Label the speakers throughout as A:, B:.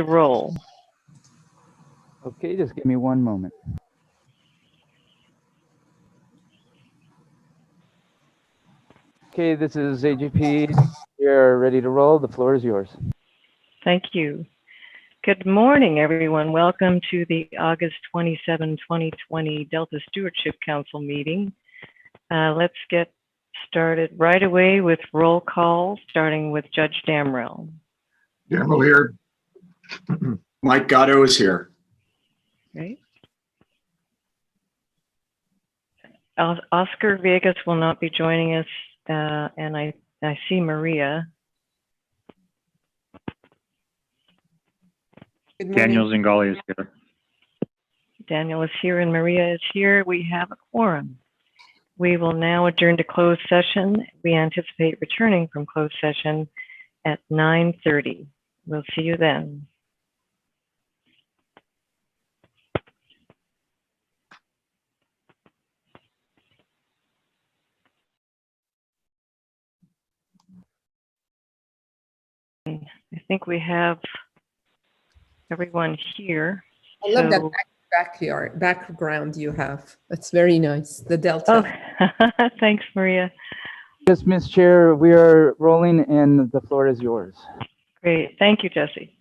A: roll.
B: Okay, just give me one moment. Okay, this is AGP. You're ready to roll. The floor is yours.
A: Thank you. Good morning, everyone. Welcome to the August 27, 2020 Delta Stewardship Council meeting. Let's get started right away with roll call, starting with Judge Damrell.
C: Damrell here. Mike Gatto is here.
A: Great. Oscar Vegas will not be joining us, and I see Maria.
D: Daniel Zingali is here.
A: Daniel is here and Maria is here. We have a quorum. We will now adjourn to closed session. We anticipate returning from closed session at 9:30. We'll see you then. I think we have everyone here.
E: I love that background you have. It's very nice. The Delta.
A: Oh, thanks, Maria.
B: Yes, Ms. Chair, we are rolling and the floor is yours.
A: Great. Thank you, Jesse.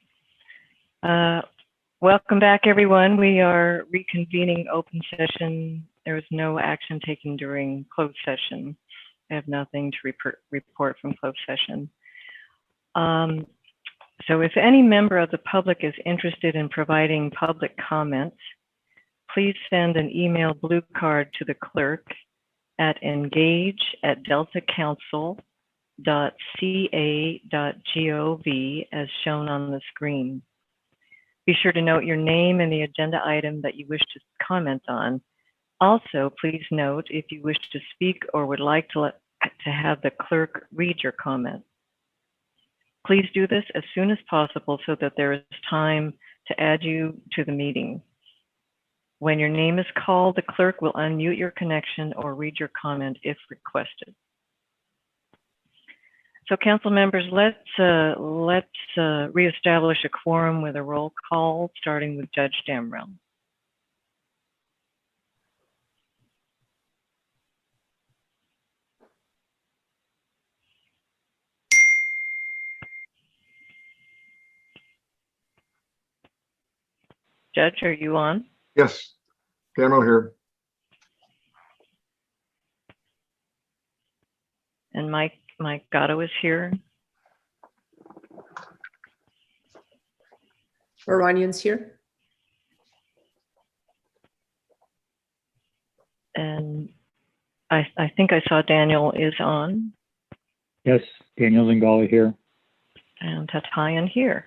A: Welcome back, everyone. We are reconvening open session. There was no action taken during closed session. I have nothing to report from closed session. So if any member of the public is interested in providing public comments, please send an email blue card to the clerk at engage@deltacouncil.ca.gov as shown on the screen. Be sure to note your name and the agenda item that you wish to comment on. Also, please note if you wish to speak or would like to have the clerk read your comment. Please do this as soon as possible so that there is time to add you to the meeting. When your name is called, the clerk will unmute your connection or read your comment if requested. So council members, let's reestablish a quorum with a roll call, starting with Judge Damrell. Judge, are you on?
C: Yes, Damrell here.
A: And Mike Gatto is here.
E: Iranian's here.
A: And I think I saw Daniel is on.
D: Yes, Daniel Zingali here.
A: And Tatayan here.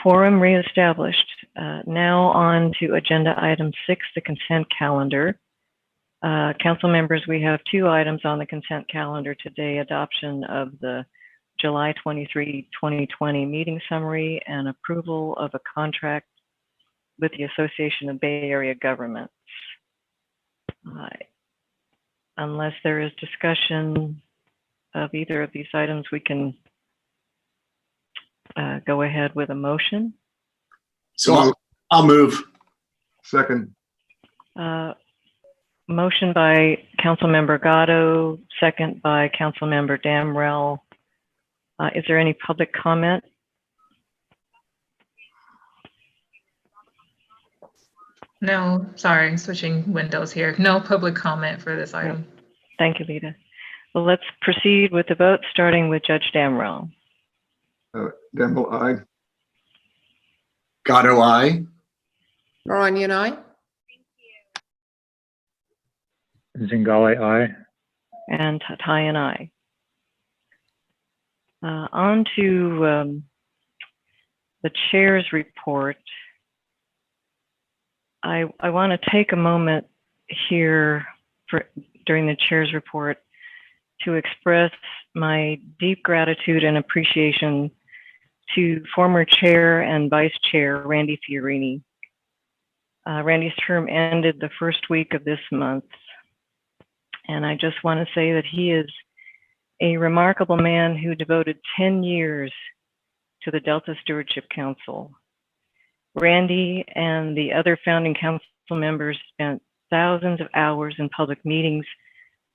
A: Quorum reestablished. Now on to agenda item 6, the consent calendar. Council members, we have 2 items on the consent calendar today: adoption of the July 23, 2020 meeting summary and approval of a contract with the Association of Bay Area Governments. Unless there is discussion of either of these items, we can go ahead with a motion.
C: So I'll move. Second.
A: Motion by Councilmember Gatto, second by Councilmember Damrell. Is there any public comment?
F: No, sorry, switching windows here. No public comment for this item.
A: Thank you, Lita. Well, let's proceed with the vote, starting with Judge Damrell.
C: Damrell, aye. Gatto, aye.
E: Iranian, I.
D: Zingali, aye.
A: And Tatayan, aye. On to the chair's report. I want to take a moment here during the chair's report to express my deep gratitude and appreciation to former chair and vice chair Randy Fiorini. Randy's term ended the first week of this month, and I just want to say that he is a remarkable man who devoted 10 years to the Delta Stewardship Council. Randy and the other founding council members spent thousands of hours in public meetings,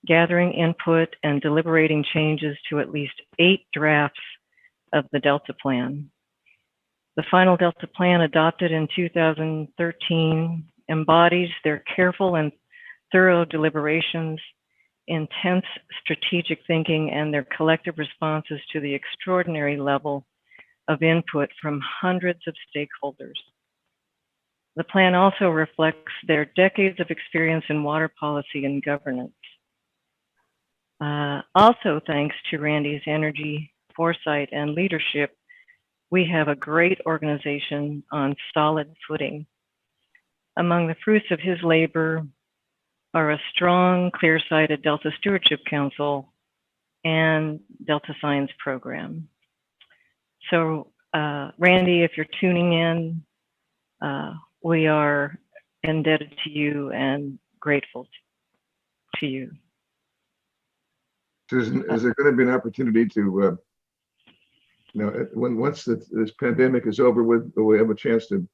A: gathering input and deliberating changes to at least 8 drafts of the Delta Plan. The final Delta Plan, adopted in 2013, embodies their careful and thorough deliberations, intense strategic thinking, and their collective responses to the extraordinary level of input from hundreds of stakeholders. The plan also reflects their decades of experience in water policy and governance. Also, thanks to Randy's energy, foresight, and leadership, we have a great organization on solid footing. Among the fruits of his labor are a strong, clear-sighted Delta Stewardship Council and Delta Science Program. So, Randy, if you're tuning in, we are indebted to you and grateful to you.
G: Susan, is there going to be an opportunity to, once this pandemic is over with, will we have a chance to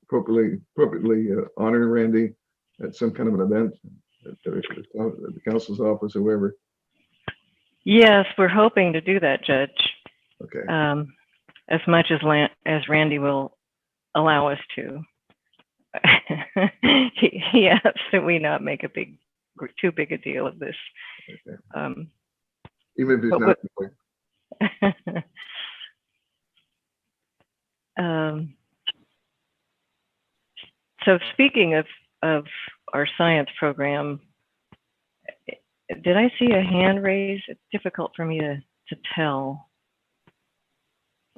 G: appropriately honor Randy at some kind of an event at the council's office or wherever?
A: Yes, we're hoping to do that, Judge.
G: Okay.
A: As much as Randy will allow us to. He asks that we not make too big a deal of this.
G: Okay. Even if he's not.
A: So speaking of our science program, did I see a hand raise? It's difficult for me to tell.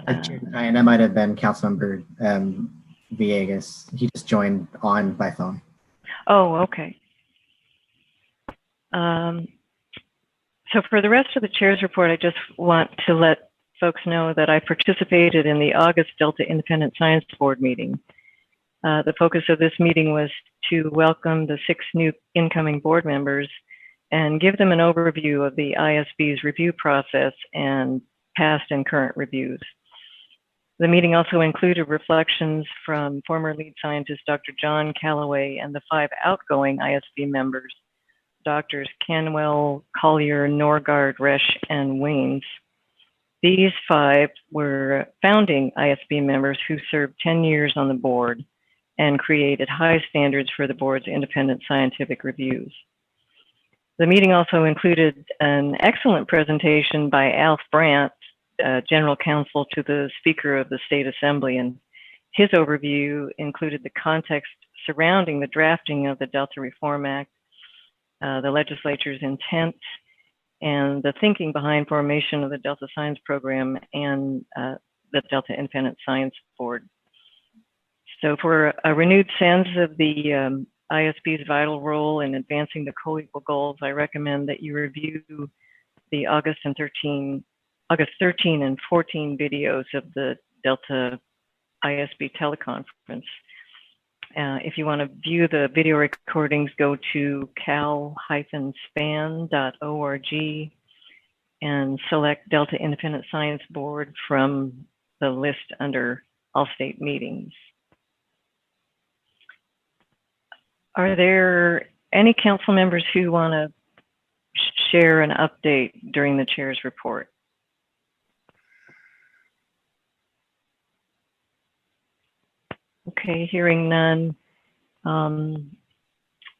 H: And that might have been Councilmember Villegas. He just joined on by phone.
A: Oh, okay. So for the rest of the chair's report, I just want to let folks know that I participated in the August Delta Independent Science Board meeting. The focus of this meeting was to welcome the 6 new incoming board members and give them an overview of the ISB's review process and past and current reviews. The meeting also included reflections from former lead scientist Dr. John Calloway and the 5 outgoing ISB members, Drs. Canwell, Collier, Norgard, Resch, and Waynes. These 5 were founding ISB members who served 10 years on the board and created high standards for the board's independent scientific reviews. The meeting also included an excellent presentation by Alf Brandt, General Counsel to the Speaker of the State Assembly, and his overview included the context surrounding the drafting of the Delta Reform Act, the legislature's intent, and the thinking behind formation of the Delta Science Program and the Delta Independent Science Board. So for a renewed sense of the ISB's vital role in advancing the co-equal goals, I recommend that you review the August 13 and 14 videos of the Delta ISB teleconference. If you want to view the video recordings, go to cal-span.org and select Delta Independent Science Board from the list under All State Meetings. Are there any council members who want to share an update during the chair's report? Okay, hearing none.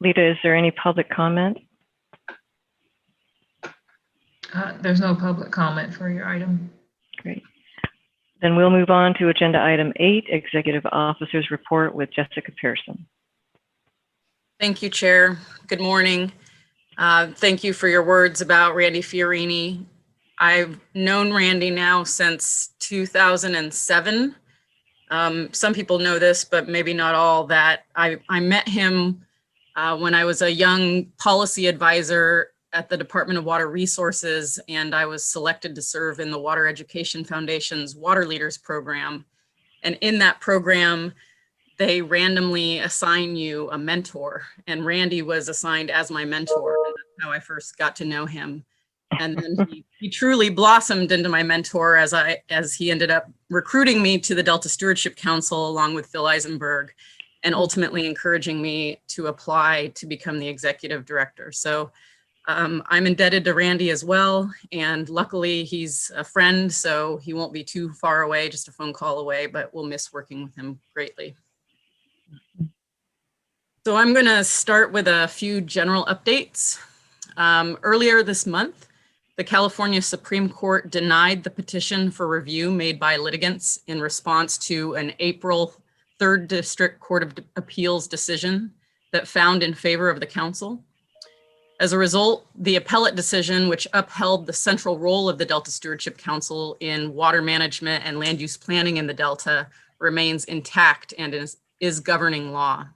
A: Lita, is there any public comment?
F: There's no public comment for your item.
A: Great. Then we'll move on to agenda item 8, Executive Officer's Report with Jessica Pearson.
I: Thank you, Chair. Good morning. Thank you for your words about Randy Fiorini. I've known Randy now since 2007. Some people know this, but maybe not all, that I met him when I was a young policy advisor at the Department of Water Resources, and I was selected to serve in the Water Education Foundation's Water Leaders Program. And in that program, they randomly assign you a mentor, and Randy was assigned as my mentor. And that's how I first got to know him. And then he truly blossomed into my mentor as he ended up recruiting me to the Delta Stewardship Council along with Phil Eisenberg, and ultimately encouraging me to apply to become the executive director. So I'm indebted to Randy as well. And luckily he's a friend, so he won't be too far away, just a phone call away, but we'll miss working with him greatly. So I'm going to start with a few general updates. Earlier this month, the California Supreme Court denied the petition for review made by litigants in response to an April 3rd District Court of Appeals decision that found in favor of the council. As a result, the appellate decision, which upheld the central role of the Delta Stewardship Council in water management and land use planning in the Delta, remains intact and is governing law.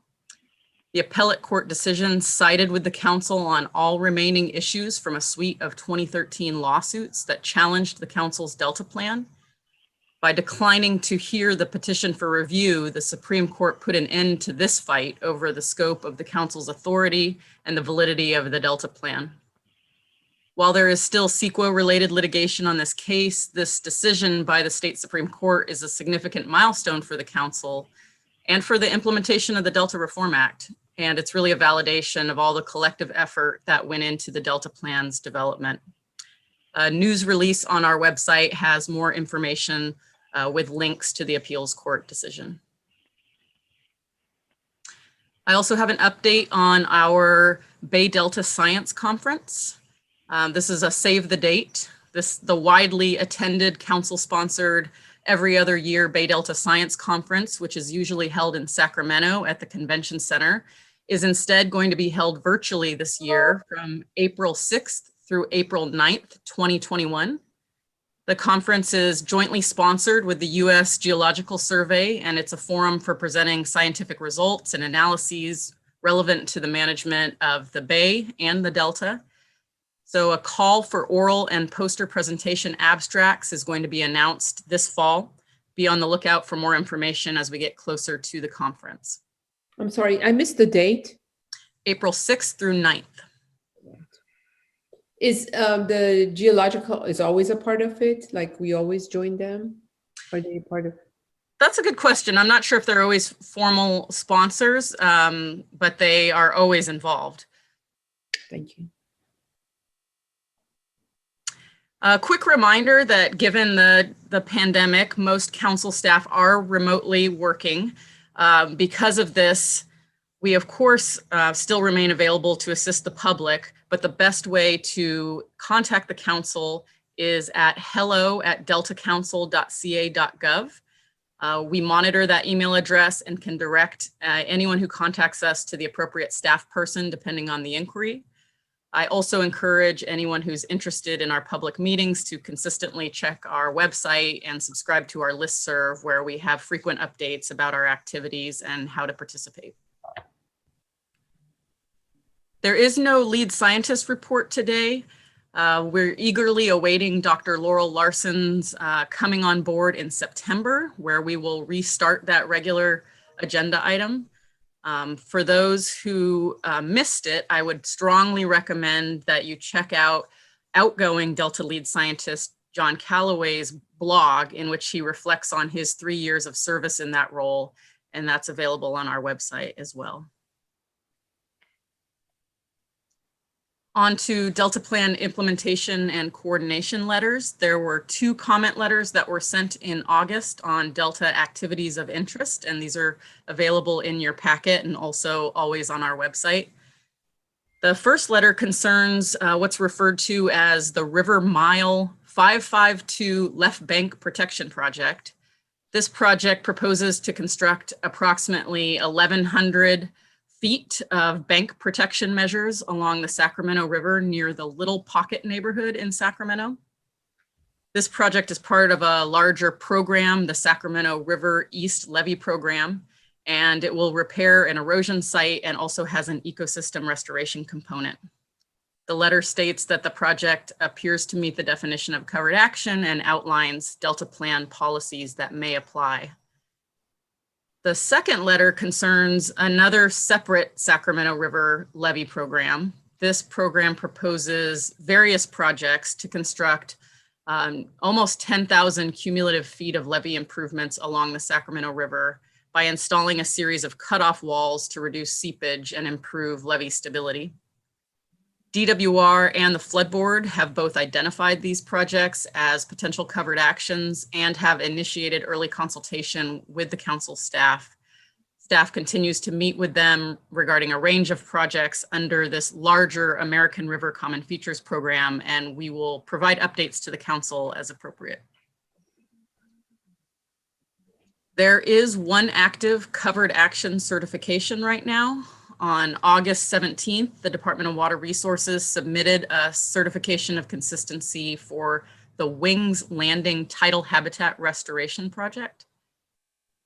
I: The appellate court decision sided with the council on all remaining issues from a suite of 2013 lawsuits that challenged the council's Delta plan. By declining to hear the petition for review, the Supreme Court put an end to this fight over the scope of the council's authority and the validity of the Delta plan. While there is still CEQA-related litigation on this case, this decision by the state Supreme Court is a significant milestone for the council and for the implementation of the Delta Reform Act. And it's really a validation of all the collective effort that went into the Delta plan's development. A news release on our website has more information with links to the appeals court decision. I also have an update on our Bay Delta Science Conference. This is a save the date. The widely attended council-sponsored every other year Bay Delta Science Conference, which is usually held in Sacramento at the Convention Center, is instead going to be held virtually this year from April 6th through April 9th, 2021. The conference is jointly sponsored with the U.S. Geological Survey, and it's a forum for presenting scientific results and analyses relevant to the management of the Bay and the Delta. So a call for oral and poster presentation abstracts is going to be announced this fall. Be on the lookout for more information as we get closer to the conference.
E: I'm sorry, I missed the date.
I: April 6th through 9th.
E: Is the geological is always a part of it? Like we always join them? Are they a part of?
I: That's a good question. I'm not sure if they're always formal sponsors, but they are always involved.
E: Thank you.
I: A quick reminder that given the pandemic, most council staff are remotely working. Because of this, we of course still remain available to assist the public, but the best way to contact the council is at hello@deltacouncil.ca.gov. We monitor that email address and can direct anyone who contacts us to the appropriate staff person depending on the inquiry. I also encourage anyone who's interested in our public meetings to consistently check our website and subscribe to our listserv, where we have frequent updates about our activities and how to participate. There is no lead scientist report today. We're eagerly awaiting Dr. Laurel Larson's coming on board in September, where we will restart that regular agenda item. For those who missed it, I would strongly recommend that you check out outgoing Delta lead scientist John Calloway's blog, in which he reflects on his 3 years of service in that role, and that's available on our website as well. On to Delta Plan implementation and coordination letters. There were 2 comment letters that were sent in August on Delta activities of interest, and these are available in your packet and also always on our website. The first letter concerns what's referred to as the River Mile 552 Left Bank Protection Project. This project proposes to construct approximately 1,100 feet of bank protection measures along the Sacramento River near the Little Pocket neighborhood in Sacramento. This project is part of a larger program, the Sacramento River East Levy Program, and it will repair an erosion site and also has an ecosystem restoration component. The letter states that the project appears to meet the definition of covered action and outlines Delta Plan policies that may apply. The second letter concerns another separate Sacramento River levy program. this program proposes various projects to construct almost 10,000 cumulative feet of levee improvements along the Sacramento River by installing a series of cutoff walls to reduce seepage and improve levee stability. DWR and the Flood Board have both identified these projects as potential covered actions and have initiated early consultation with the council staff. Staff continues to meet with them regarding a range of projects under this larger American River Common Features program, and we will provide updates to the council as appropriate. There is one active covered action certification right now. On August 17th, the Department of Water Resources submitted a certification of consistency for the Wings Landing Tidal Habitat Restoration Project.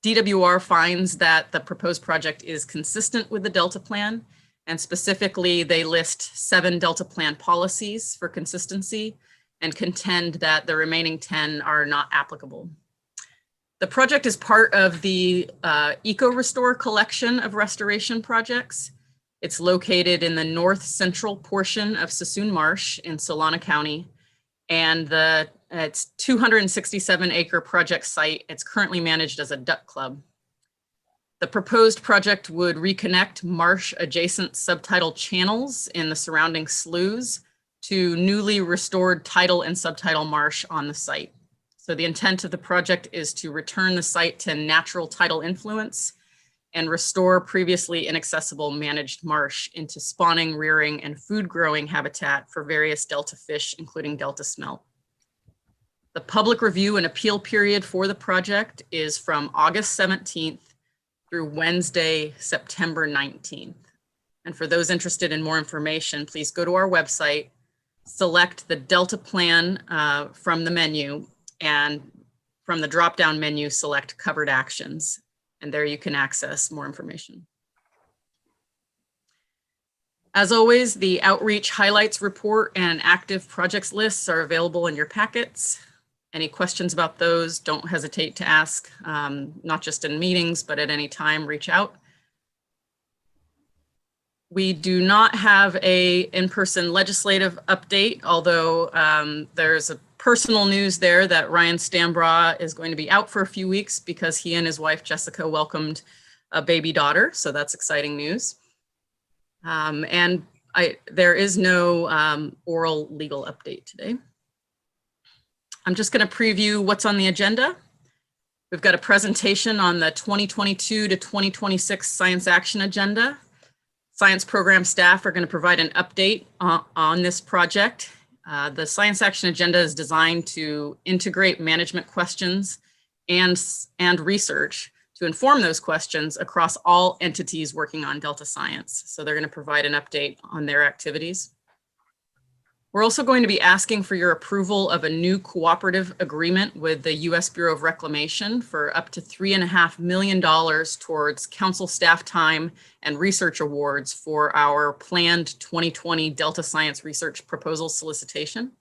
I: DWR finds that the proposed project is consistent with the Delta Plan, and specifically they list 7 Delta Plan policies for consistency and contend that the remaining 10 are not applicable. The project is part of the Eco-Restore collection of restoration projects. It's located in the north central portion of Sassoon Marsh in Solana County, and it's 267 acre project site. It's currently managed as a duck club. The proposed project would reconnect marsh adjacent subtidal channels in the surrounding sloughs to newly restored tidal and subtidal marsh on the site. So the intent of the project is to return the site to natural tidal influence and restore previously inaccessible managed marsh into spawning, rearing, and food growing habitat for various delta fish, including delta smelt. The public review and appeal period for the project is from August 17th through Wednesday, September 19th. And for those interested in more information, please go to our website, select the Delta Plan from the menu, and from the drop-down menu, select covered actions. And there you can access more information. As always, the outreach highlights report and active projects lists are available in your packets. Any questions about those, don't hesitate to ask, not just in meetings, but at any time, reach out. We do not have a in-person legislative update, although there's a personal news there that Ryan Stambra is going to be out for a few weeks because he and his wife Jessica welcomed a baby daughter, so that's exciting news. There is no oral legal update today. I'm just going to preview what's on the agenda. We've got a presentation on the 2022 to 2026 Science Action Agenda. Science program staff are going to provide an update on this project. The Science Action Agenda is designed to integrate management questions and research to inform those questions across all entities working on Delta Science. So they're going to provide an update on their activities. We're also going to be asking for your approval of a new cooperative agreement with the U.S. Bureau of Reclamation for up to $3.5 million towards council staff time and research awards for our planned 2020 Delta Science Research Proposal Solicitation.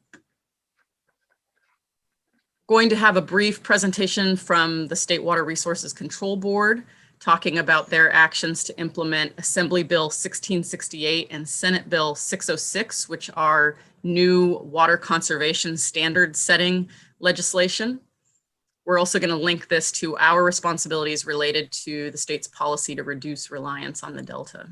I: Going to have a brief presentation from the State Water Resources Control Board talking about their actions to implement Assembly Bill 1668 and Senate Bill 606, which are new water conservation standard setting legislation. We're also going to link this to our responsibilities related to the state's policy to reduce reliance on the Delta.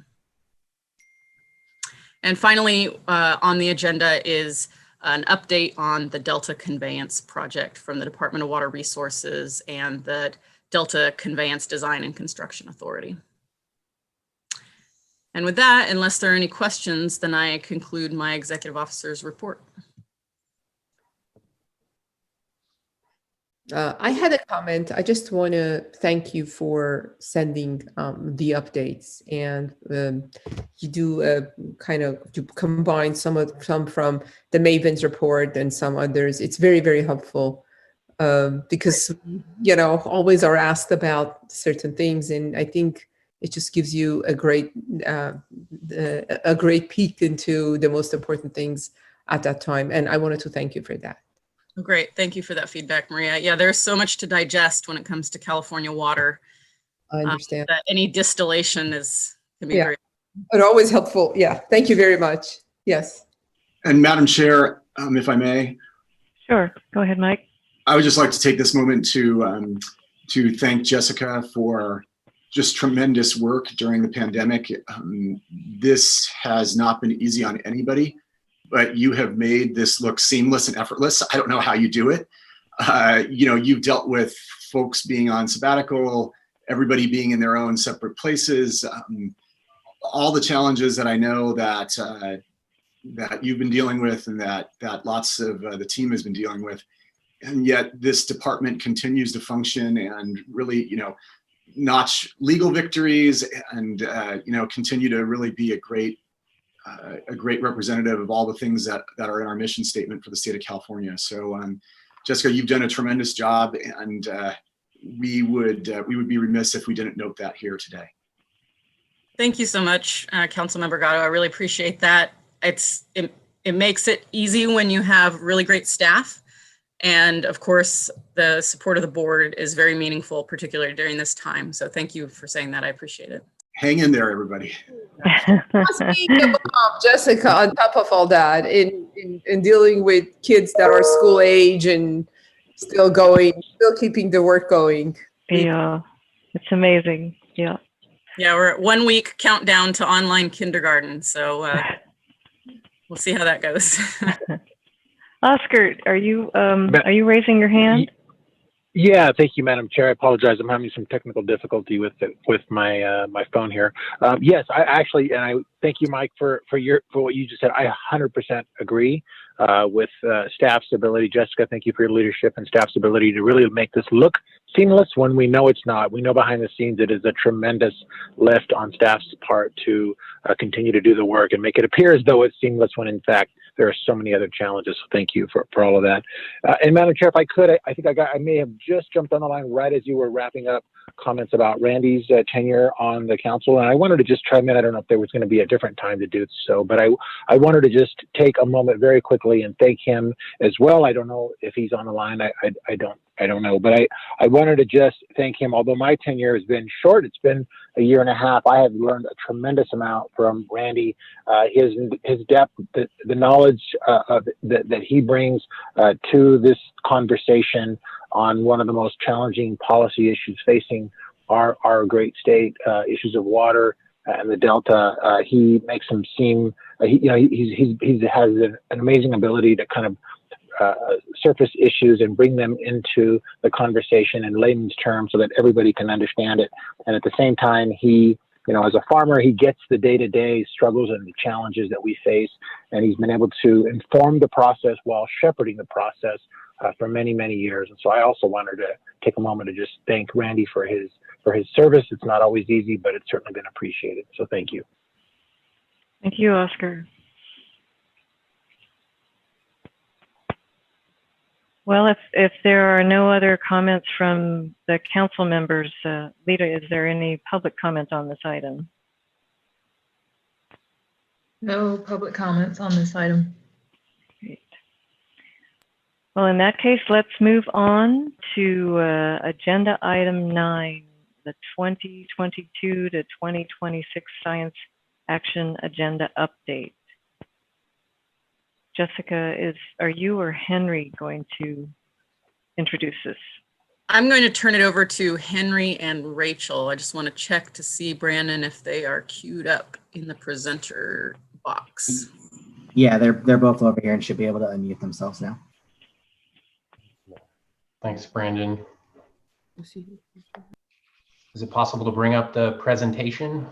I: And finally, on the agenda is an update on the Delta Conveyance project from the Department of Water Resources and the Delta Conveyance Design and Construction Authority. And with that, unless there are any questions, then I conclude my executive officer's report.
E: I had a comment. I just want to thank you for sending the updates, and you do kind of to combine some from the Maven's report and some others. It's very, very helpful because always are asked about certain things, and I think it just gives you a great peek into the most important things at that time. And I wanted to thank you for that.
I: Great. Thank you for that feedback, Maria. Yeah, there's so much to digest when it comes to California water.
E: I understand.
I: That any distillation can be very.
E: But always helpful. Yeah. Thank you very much. Yes.
C: And Madam Chair, if I may,
A: Sure. Go ahead, Mike.
C: I would just like to take this moment to thank Jessica for just tremendous work during the pandemic. This has not been easy on anybody, but you have made this look seamless and effortless. I don't know how you do it. You've dealt with folks being on sabbatical, everybody being in their own separate places, all the challenges that I know that you've been dealing with and that lots of the team has been dealing with. And yet this department continues to function and really, notch legal victories and, continue to really be a great representative of all the things that are in our mission statement for the state of California. So Jessica, you've done a tremendous job, and we would be remiss if we didn't note that here today.
I: Thank you so much, Councilmember Gatto. I really appreciate that. It makes it easy when you have really great staff. And of course, the support of the board is very meaningful, particularly during this time. So thank you for saying that. I appreciate it.
C: Hang in there, everybody.
E: Jessica, on top of all that, in dealing with kids that are school age and still keeping the work going.
A: Yeah, it's amazing. Yeah.
I: Yeah, we're at 1 week countdown to online kindergarten. So we'll see how that goes.
A: Oscar, are you raising your hand?
J: Yeah, thank you, Madam Chair. I apologize. I'm having some technical difficulty with my my phone here. Yes, I thank you, Mike, for what you just said. I 100% agree with staff's ability. Jessica, thank you for your leadership and staff's ability to really make this look seamless when we know it's not. We know behind the scenes it is a tremendous lift on staff's part to continue to do the work and make it appear as though it's seamless when in fact there are so many other challenges. So thank you for all of that. And Madam Chair, if I could, I may have just jumped on the line right as you were wrapping up comments about Randy's tenure on the council. And I wanted to just chime in. I don't know if there was going to be a different time to do so, but I wanted to just take a moment very quickly and thank him as well. I don't know if he's on the line. I don't know, but I wanted to just thank him. Although my tenure has been short, it's been a year and a half. I have learned a tremendous amount from Randy. His depth, the knowledge that he brings to this conversation on one of the most challenging policy issues facing our great state, issues of water and the Delta. He makes them seem, he has an amazing ability to kind of surface issues and bring them into the conversation in layman's terms so that everybody can understand it. And at the same time, he, as a farmer, he gets the day-to-day struggles and the challenges that we face, and he's been able to inform the process while shepherding the process for many, many years. And so I also wanted to take a moment to just thank Randy for his service. It's not always easy, but it's certainly been appreciated. So thank you.
A: Thank you, Oscar. Well, if there are no other comments from the council members, Lita, is there any public comment on this item?
F: No public comments on this item.
A: Great. Well, in that case, let's move on to agenda item 9, the 2022 to 2026 Science Action Agenda Update. Jessica, are you or Henry going to introduce this?
I: I'm going to turn it over to Henry and Rachel. I just want to check to see, Brandon, if they are queued up in the presenter box.
H: Yeah, they're both over here and should be able to unmute themselves now.
K: Thanks, Brandon. Is it possible to bring up the presentation?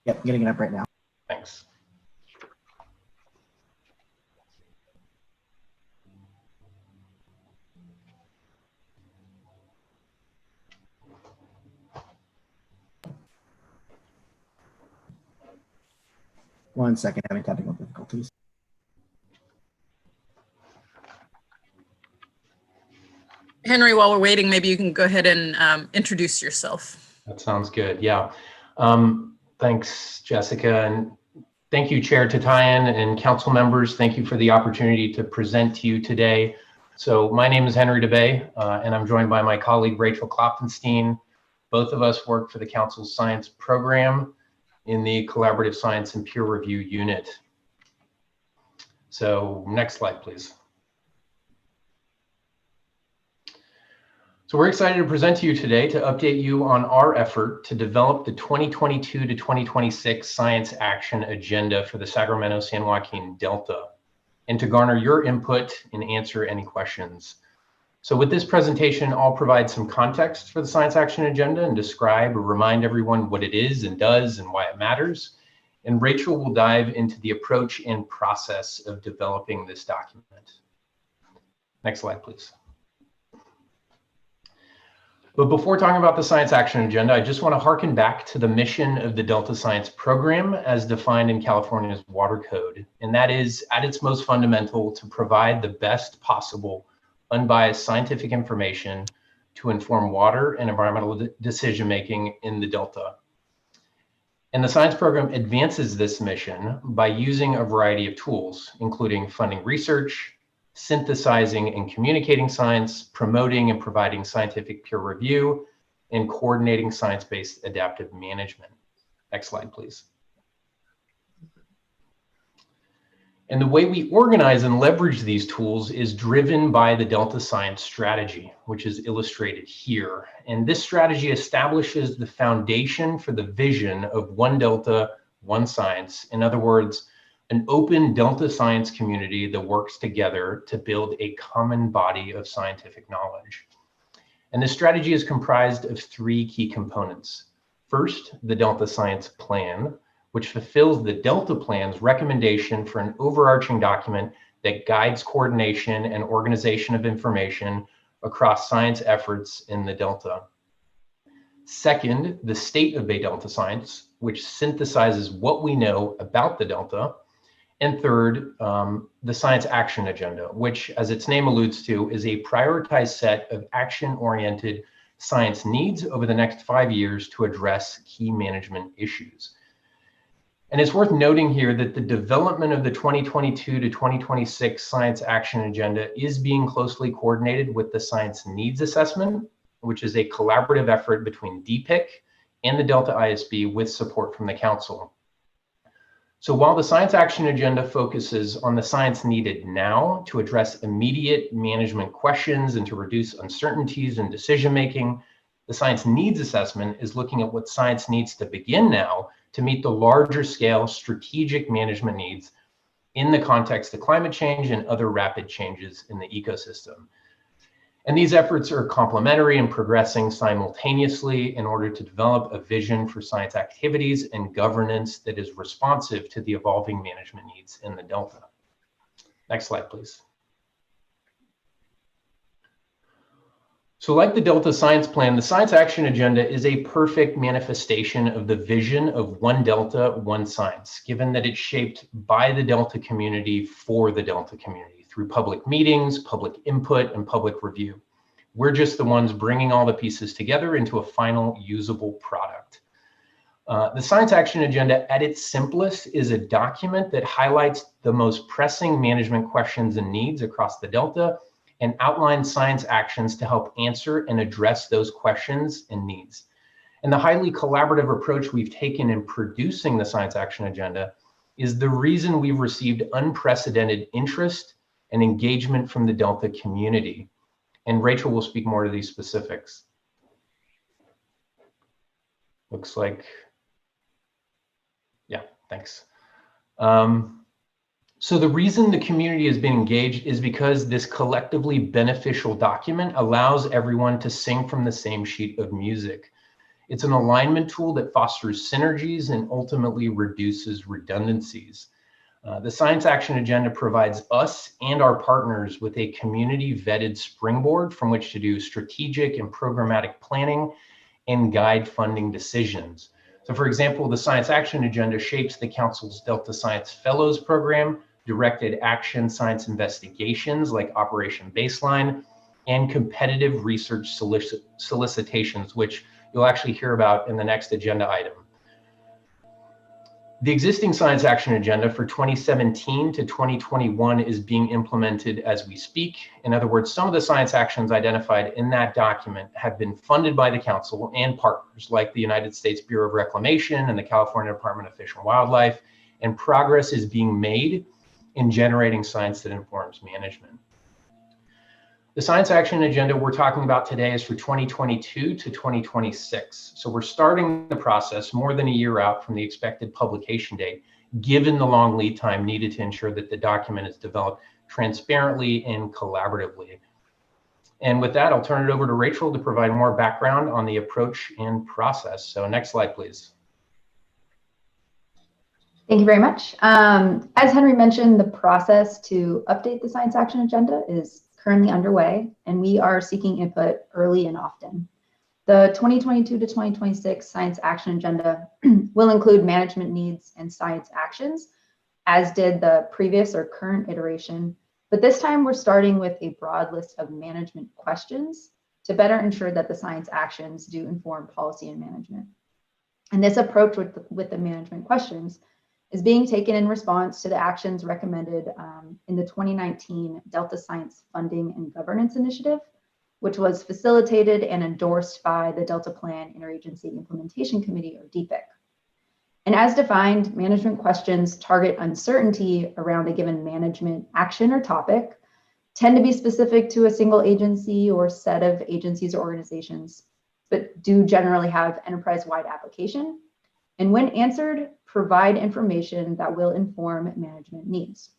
H: Yep, getting it up right now.
K: Thanks.
H: One second, having technical difficulties.
I: Henry, while we're waiting, maybe you can go ahead and introduce yourself.
K: That sounds good. Yeah. Thanks, Jessica. And thank you, Chair Tatayan and council members. Thank you for the opportunity to present to you today. So my name is Henry DeBay, and I'm joined by my colleague, Rachel Klopfenstein. Both of us work for the council's science program in the Collaborative Science and Peer Review Unit. So next slide, please. So we're excited to present to you today to update you on our effort to develop the 2022 to 2026 Science Action Agenda for the Sacramento-San Joaquin Delta, and to garner your input and answer any questions. So with this presentation, I'll provide some context for the Science Action Agenda and describe or remind everyone what it is and does and why it matters. And Rachel will dive into the approach and process of developing this document. Next slide, please. But before talking about the Science Action Agenda, I just want to harken back to the mission of the Delta Science Program as defined in California's Water Code. And that is, at its most fundamental, to provide the best possible unbiased scientific information to inform water and environmental decision-making in the Delta. And the science program advances this mission by using a variety of tools, including funding research, synthesizing and communicating science, promoting and providing scientific peer review, and coordinating science-based adaptive management. Next slide, please. And the way we organize and leverage these tools is driven by the Delta Science Strategy, which is illustrated here. And this strategy establishes the foundation for the vision of one Delta, one science. In other words, an open Delta science community that works together to build a common body of scientific knowledge. And this strategy is comprised of three key components. First, the Delta Science Plan, which fulfills the Delta Plan's recommendation for an overarching document that guides coordination and organization of information across science efforts in the Delta. Second, the State of Bay Delta Science, which synthesizes what we know about the Delta. And third, the Science Action Agenda, which, as its name alludes to, is a prioritized set of action-oriented science needs over the next 5 years to address key management issues. And it's worth noting here that the development of the 2022 to 2026 Science Action Agenda is being closely coordinated with the Science Needs Assessment, which is a collaborative effort between DPIC and the Delta ISB with support from the Council. So while the Science Action Agenda focuses on the science needed now to address immediate management questions and to reduce uncertainties in decision-making, the Science Needs Assessment is looking at what science needs to begin now to meet the larger scale strategic management needs in the context of climate change and other rapid changes in the ecosystem. And these efforts are complementary and progressing simultaneously in order to develop a vision for science activities and governance that is responsive to the evolving management needs in the Delta. Next slide, please. So like the Delta Science Plan, the Science Action Agenda is a perfect manifestation of the vision of one Delta, one science, given that it's shaped by the Delta community for the Delta community through public meetings, public input, and public review. We're just the ones bringing all the pieces together into a final usable product. The Science Action Agenda at its simplest is a document that highlights the most pressing management questions and needs across the Delta and outlines science actions to help answer and address those questions and needs. And the highly collaborative approach we've taken in producing the Science Action Agenda is the reason we've received unprecedented interest and engagement from the Delta community. And Rachel will speak more to these specifics. Looks like, yeah, thanks. So the reason the community has been engaged is because this collectively beneficial document allows everyone to sing from the same sheet of music. It's an alignment tool that fosters synergies and ultimately reduces redundancies. The Science Action Agenda provides us and our partners with a community-vetted springboard from which to do strategic and programmatic planning and guide funding decisions. So for example, the Science Action Agenda shapes the Council's Delta Science Fellows Program, directed action science investigations like Operation Baseline, and competitive research solicitations, which you'll actually hear about in the next agenda item. The existing Science Action Agenda for 2017 to 2021 is being implemented as we speak. In other words, some of the science actions identified in that document have been funded by the Council and partners like the United States Bureau of Reclamation and the California Department of Fish and Wildlife, and progress is being made in generating science that informs management. The science action agenda we're talking about today is for 2022 to 2026. So we're starting the process more than a year out from the expected publication date, given the long lead time needed to ensure that the document is developed transparently and collaboratively. And with that, I'll turn it over to Rachel to provide more background on the approach and process. So next slide, please.
L: Thank you very much. As Henry mentioned, the process to update the science action agenda is currently underway, and we are seeking input early and often. The 2022 to 2026 science action agenda will include management needs and science actions, as did the previous or current iteration. But this time we're starting with a broad list of management questions to better ensure that the science actions do inform policy and management. And this approach with the management questions is being taken in response to the actions recommended in the 2019 Delta Science Funding and Governance Initiative, which was facilitated and endorsed by the Delta Plan Interagency Implementation Committee, or DPIC. And as defined, management questions target uncertainty around a given management action or topic, tend to be specific to a single agency or set of agencies or organizations, but do generally have enterprise-wide application. And when answered, provide information that will inform management needs.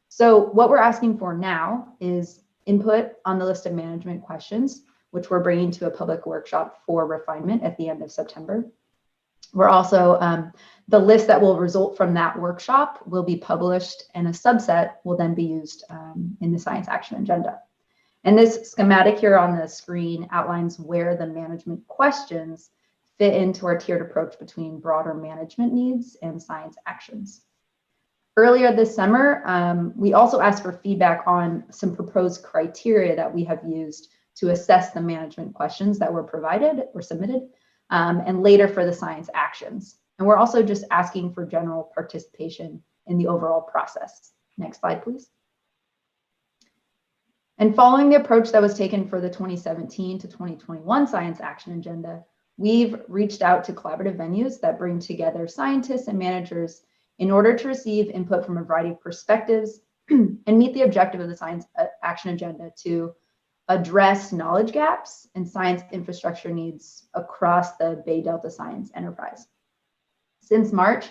L: So what we're asking for now is input on the list of management questions, which we're bringing to a public workshop for refinement at the end of September. We're also, the list that will result from that workshop will be published, and a subset will then be used in the science action agenda. And this schematic here on the screen outlines where the management questions fit into our tiered approach between broader management needs and science actions. Earlier this summer, we also asked for feedback on some proposed criteria that we have used to assess the management questions that were provided or submitted, and later for the science actions. And we're also just asking for general participation in the overall process. Next slide, please. And following the approach that was taken for the 2017 to 2021 science action agenda, we've reached out to collaborative venues that bring together scientists and managers in order to receive input from a variety of perspectives and meet the objective of the science action agenda to address knowledge gaps and science infrastructure needs across the Bay Delta science enterprise. Since March,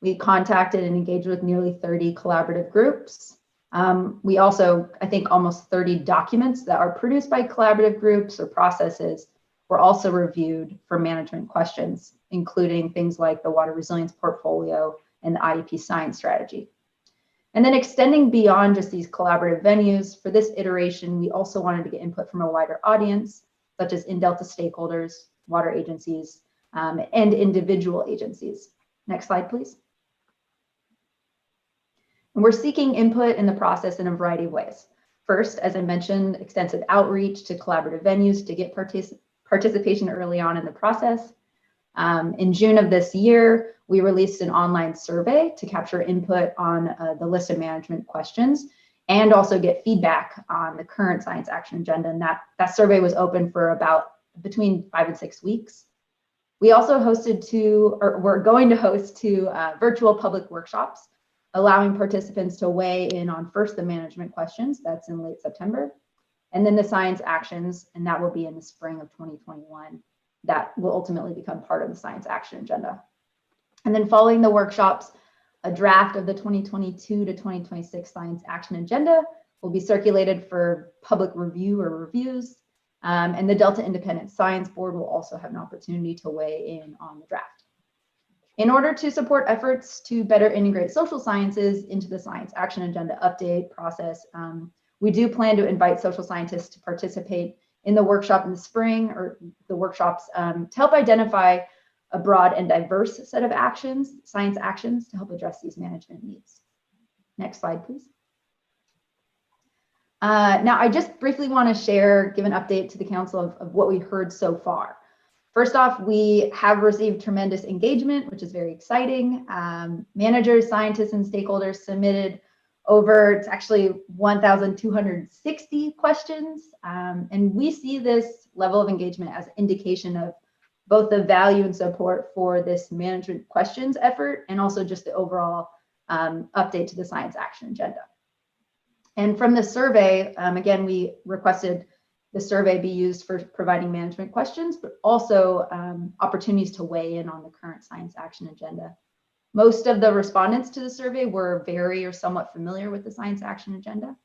L: we contacted and engaged with nearly 30 collaborative groups. We also, I think, almost 30 documents that are produced by collaborative groups or processes were also reviewed for management questions, including things like the water resilience portfolio and the IEP science strategy. And then extending beyond just these collaborative venues, for this iteration, we also wanted to get input from a wider audience, such as in-Delta stakeholders, water agencies, and individual agencies. Next slide, please. And we're seeking input in the process in a variety of ways. First, as I mentioned, extensive outreach to collaborative venues to get participation early on in the process. In June of this year, we released an online survey to capture input on the list of management questions and also get feedback on the current science action agenda. And that survey was open for about between 5 and 6 weeks. We also we're going to host two virtual public workshops, allowing participants to weigh in on first the management questions, that's in late September, and then the science actions, and that will be in the spring of 2021. That will ultimately become part of the science action agenda. And then following the workshops, a draft of the 2022 to 2026 science action agenda will be circulated for public review or reviews. And the Delta Independent Science Board will also have an opportunity to weigh in on the draft. In order to support efforts to better integrate social sciences into the science action agenda update process, we do plan to invite social scientists to participate in the workshop in the spring, or the workshops to help identify a broad and diverse set of actions, science actions, to help address these management needs. Next slide, please. Now, I just briefly want to give an update to the council of what we heard so far. First off, we have received tremendous engagement, which is very exciting. Managers, scientists, and stakeholders submitted it's actually 1,260 questions. And we see this level of engagement as an indication of both the value and support for this management questions effort and also just the overall update to the science action agenda. And from the survey, again, we requested the survey be used for providing management questions, but also opportunities to weigh in on the current science action agenda. Most of the respondents to the survey were very or somewhat familiar with the science action agenda.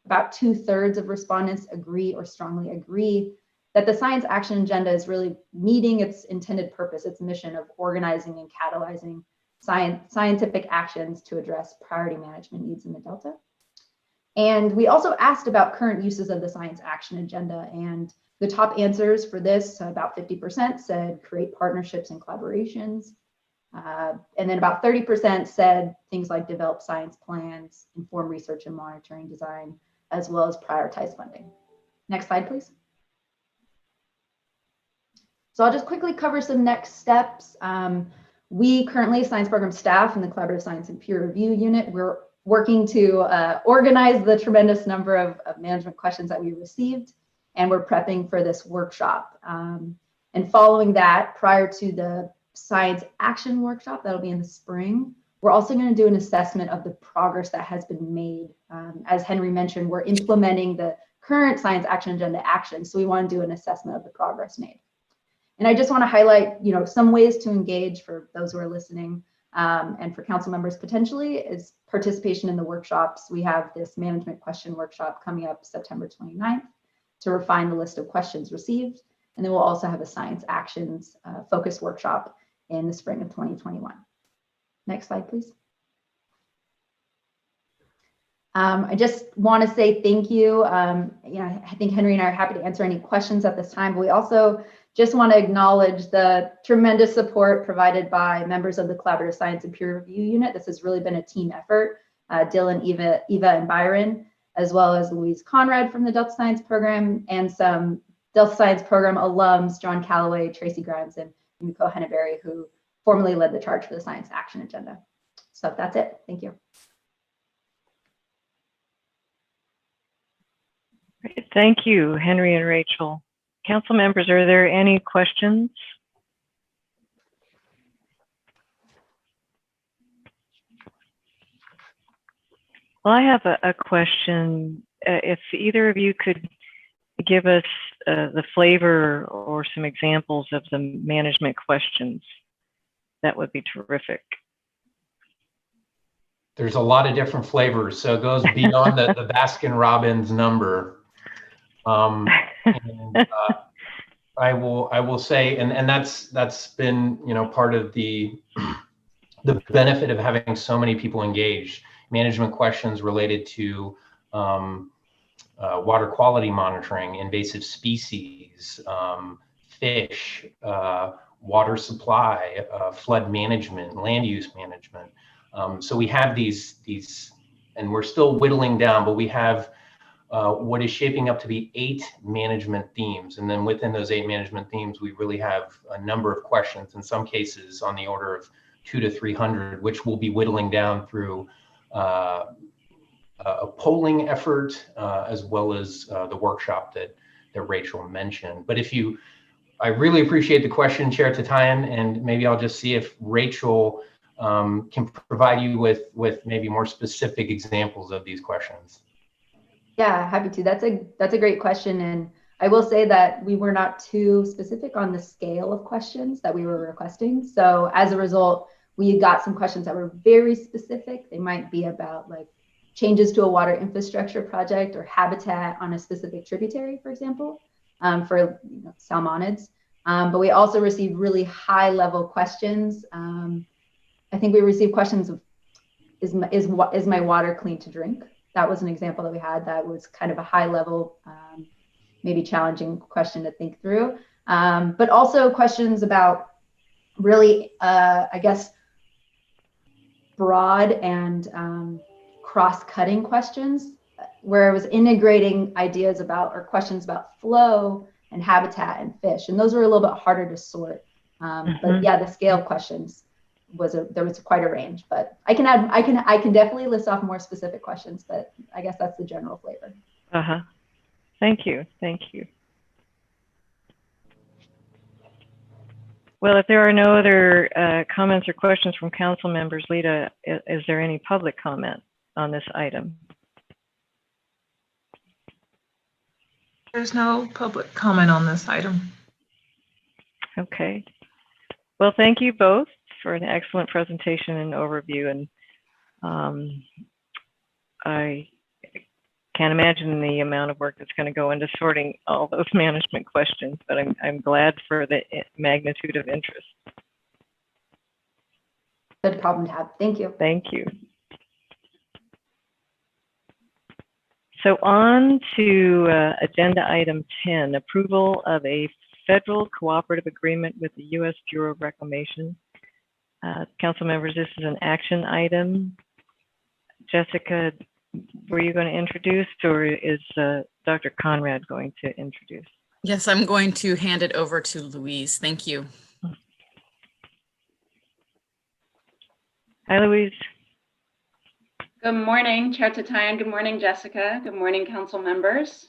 L: About 2/3 of respondents agree or strongly agree that the science action agenda is really meeting its intended purpose, its mission of organizing and catalyzing scientific actions to address priority management needs in the Delta. And we also asked about current uses of the science action agenda, and the top answers for this, about 50% said create partnerships and collaborations. And then about 30% said things like develop science plans, inform research and monitoring design, as well as prioritize funding. Next slide, please. So I'll just quickly cover some next steps. We currently, science program staff in the Collaborative Science and Peer Review Unit, we're working to organize the tremendous number of management questions that we received, and we're prepping for this workshop. And following that, prior to the science action workshop, that'll be in the spring, we're also going to do an assessment of the progress that has been made. As Henry mentioned, we're implementing the current science action agenda action, so we want to do an assessment of the progress made. And I just want to highlight, some ways to engage for those who are listening, and for council members potentially, is participation in the workshops. We have this management question workshop coming up September 29th to refine the list of questions received. And then we'll also have a science actions focus workshop in the spring of 2021. Next slide, please. I just want to say thank you. I think Henry and I are happy to answer any questions at this time, but we also just want to acknowledge the tremendous support provided by members of the Collaborative Science and Peer Review Unit. This has really been a team effort. Dylan, Eva, and Byron, as well as Louise Conrad from the Delta Science Program, and some Delta Science Program alums, John Calloway, Tracy Grimes, and Yumiko Henneberry, who formally led the charge for the Science Action Agenda. So that's it. Thank you.
A: Great. Thank you, Henry and Rachel. Council members, are there any questions? Well, I have a question. If either of you could give us the flavor or some examples of the management questions, that would be terrific.
K: There's a lot of different flavors, so it goes beyond the Baskin-Robbins number. I will say, and that's been part of the benefit of having so many people engaged. Management questions related to water quality monitoring, invasive species, fish, water supply, flood management, land use management. So we have these, and we're still whittling down, but we have what is shaping up to be 8 management themes. And then within those 8 management themes, we really have a number of questions, in some cases on the order of 200 to 300, which we'll be whittling down through a polling effort, as well as the workshop that Rachel mentioned. But I really appreciate the question, Chair Tatayan, and maybe I'll just see if Rachel can provide you with maybe more specific examples of these questions.
L: Yeah, happy to. That's a great question. And I will say that we were not too specific on the scale of questions that we were requesting. So as a result, we got some questions that were very specific. They might be about like changes to a water infrastructure project or habitat on a specific tributary, for example, for salmonids. But we also received really high level questions. I think we received questions of, is my water clean to drink? That was an example that we had that was kind of a high level, maybe challenging question to think through. But also questions about really, I guess, broad and cross-cutting questions, where it was integrating ideas about or questions about flow and habitat and fish. And those were a little bit harder to sort. But yeah, the scale questions there was quite a range, but I can definitely list off more specific questions, but I guess that's the general flavor.
A: Thank you. Well, if there are no other comments or questions from council members, Lita, is there any public comment on this item?
F: There's no public comment on this item.
A: Okay. Well, thank you both for an excellent presentation and overview. And I can't imagine the amount of work that's going to go into sorting all those management questions, but I'm glad for the magnitude of interest.
L: Good problem to have. Thank you.
A: Thank you. So on to agenda item 10, approval of a federal cooperative agreement with the U.S. Bureau of Reclamation. Council members, this is an action item. Jessica, were you going to introduce, or is Dr. Conrad going to introduce?
I: Yes, I'm going to hand it over to Louise. Thank you.
A: Hi, Louise.
M: Good morning, Chair Tatayan. Good morning, Jessica. Good morning, council members.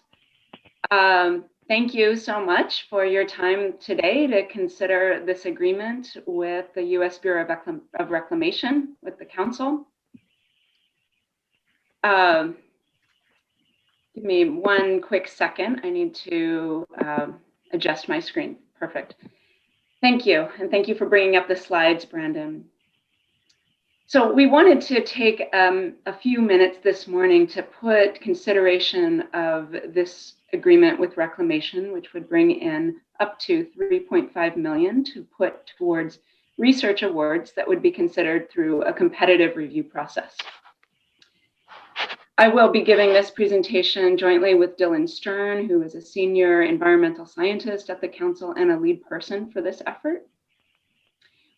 M: Thank you so much for your time today to consider this agreement with the U.S. Bureau of Reclamation with the council. Give me one quick second. I need to adjust my screen. Perfect. Thank you. And thank you for bringing up the slides, Brandon. So we wanted to take a few minutes this morning to put consideration of this agreement with Reclamation, which would bring in up to $3.5 million to put towards research awards that would be considered through a competitive review process. I will be giving this presentation jointly with Dylan Stern, who is a senior environmental scientist at the council and a lead person for this effort.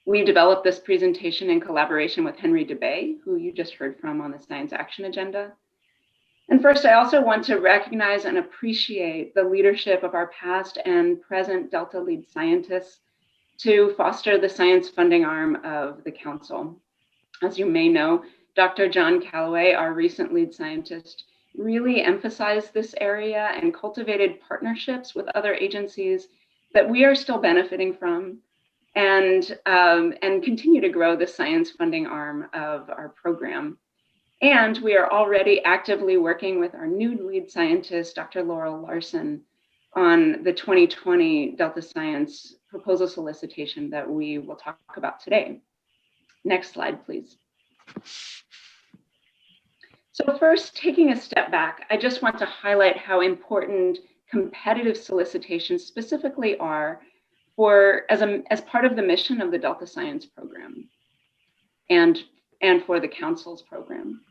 M: We developed this presentation in collaboration with Henry DeBay, who you just heard from on the Science Action Agenda. And first, I also want to recognize and appreciate the leadership of our past and present Delta lead scientists to foster the science funding arm of the council. As you may know, Dr. John Calloway, our recent lead scientist, really emphasized this area and cultivated partnerships with other agencies that we are still benefiting from, and continue to grow the science funding arm of our program. And we are already actively working with our new lead scientist, Dr. Laurel Larson, on the 2020 Delta Science Proposal Solicitation that we will talk about today. Next slide, please. So first, taking a step back, I just want to highlight how important competitive solicitations specifically are as part of the mission of the Delta Science program and for the council's program.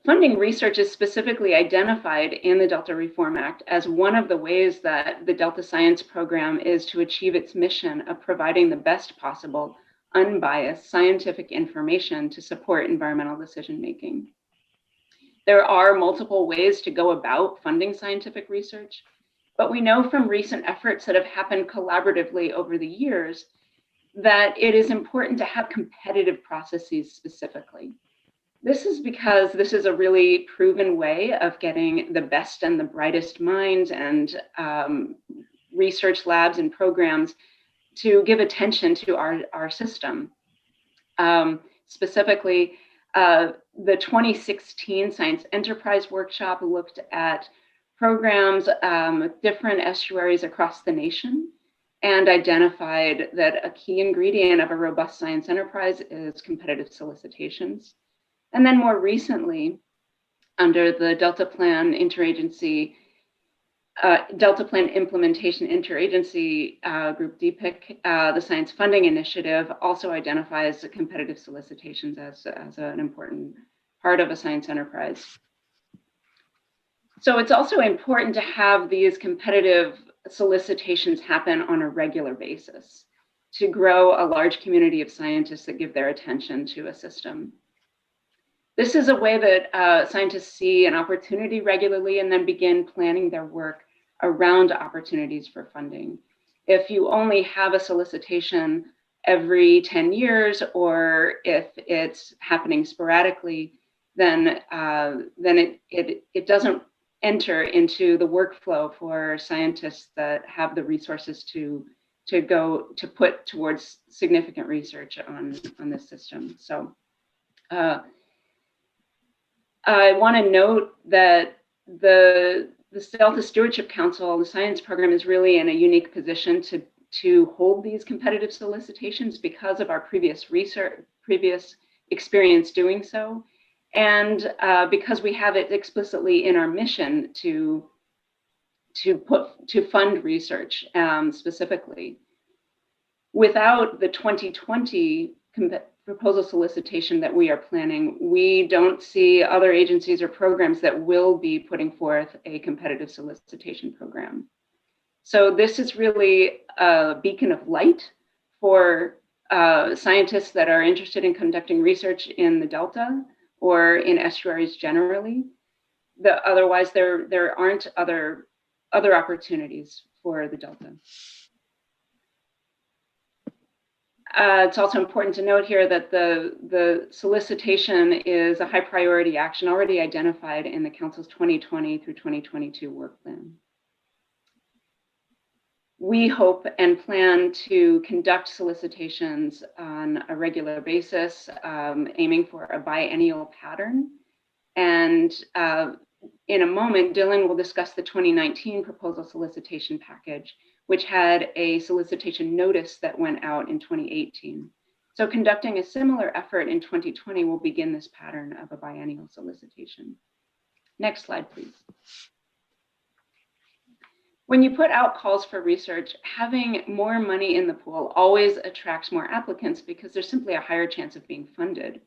M: Funding research is specifically identified in the Delta Reform Act as one of the ways that the Delta Science program is to achieve its mission of providing the best possible unbiased scientific information to support environmental decision-making. There are multiple ways to go about funding scientific research, but we know from recent efforts that have happened collaboratively over the years that it is important to have competitive processes specifically. This is because this is a really proven way of getting the best and the brightest minds and research labs and programs to give attention to our system. Specifically, the 2016 Science Enterprise Workshop looked at programs with different estuaries across the nation and identified that a key ingredient of a robust science enterprise is competitive solicitations. And then more recently, under the Delta Plan Implementation Interagency Group DPIC, the Science Funding Initiative also identifies the competitive solicitations as an important part of a science enterprise. So it's also important to have these competitive solicitations happen on a regular basis to grow a large community of scientists that give their attention to a system. This is a way that scientists see an opportunity regularly and then begin planning their work around opportunities for funding. If you only have a solicitation every 10 years, or if it's happening sporadically, then it doesn't enter into the workflow for scientists that have the resources to put towards significant research on this system. So I want to note that the the Delta Stewardship Council, the science program, is really in a unique position to hold these competitive solicitations because of our previous experience doing so, and because we have it explicitly in our mission to fund research specifically. Without the 2020 proposal solicitation that we are planning, we don't see other agencies or programs that will be putting forth a competitive solicitation program. So this is really a beacon of light for scientists that are interested in conducting research in the Delta or in estuaries generally. Otherwise, there aren't other opportunities for the Delta. It's also important to note here that the solicitation is a high priority action already identified in the Council's 2020 through 2022 work plan. We hope and plan to conduct solicitations on a regular basis, aiming for a biennial pattern. And in a moment, Dylan will discuss the 2019 proposal solicitation package, which had a solicitation notice that went out in 2018. So conducting a similar effort in 2020 will begin this pattern of a biennial solicitation. Next slide, please. When you put out calls for research, having more money in the pool always attracts more applicants because there's simply a higher chance of being funded.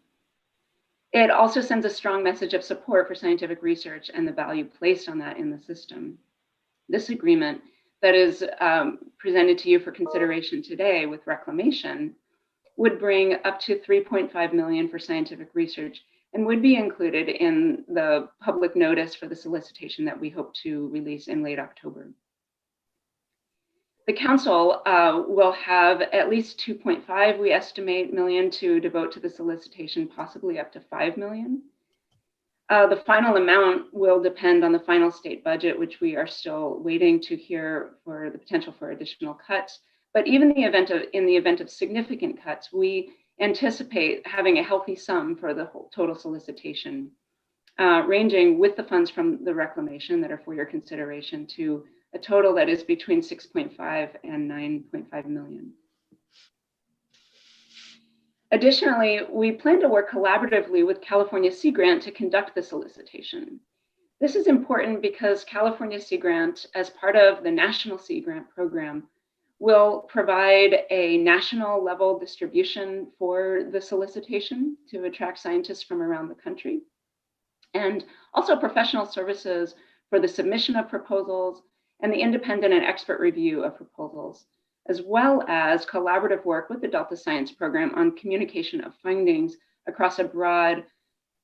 M: It also sends a strong message of support for scientific research and the value placed on that in the system. This agreement that is presented to you for consideration today with Reclamation would bring up to $3.5 million for scientific research and would be included in the public notice for the solicitation that we hope to release in late October. The Council will have at least 2.5, we estimate, million to devote to the solicitation, possibly up to 5 million. The final amount will depend on the final state budget, which we are still waiting to hear for the potential for additional cuts. But even in the event of significant cuts, we anticipate having a healthy sum for the whole total solicitation, ranging with the funds from the Reclamation that are for your consideration to a total that is between 6.5 and 9.5 million. Additionally, we plan to work collaboratively with California Sea Grant to conduct the solicitation. This is important because California Sea Grant, as part of the National Sea Grant program, will provide a national level distribution for the solicitation to attract scientists from around the country, and also professional services for the submission of proposals and the independent and expert review of proposals, as well as collaborative work with the Delta Science Program on communication of findings across a broad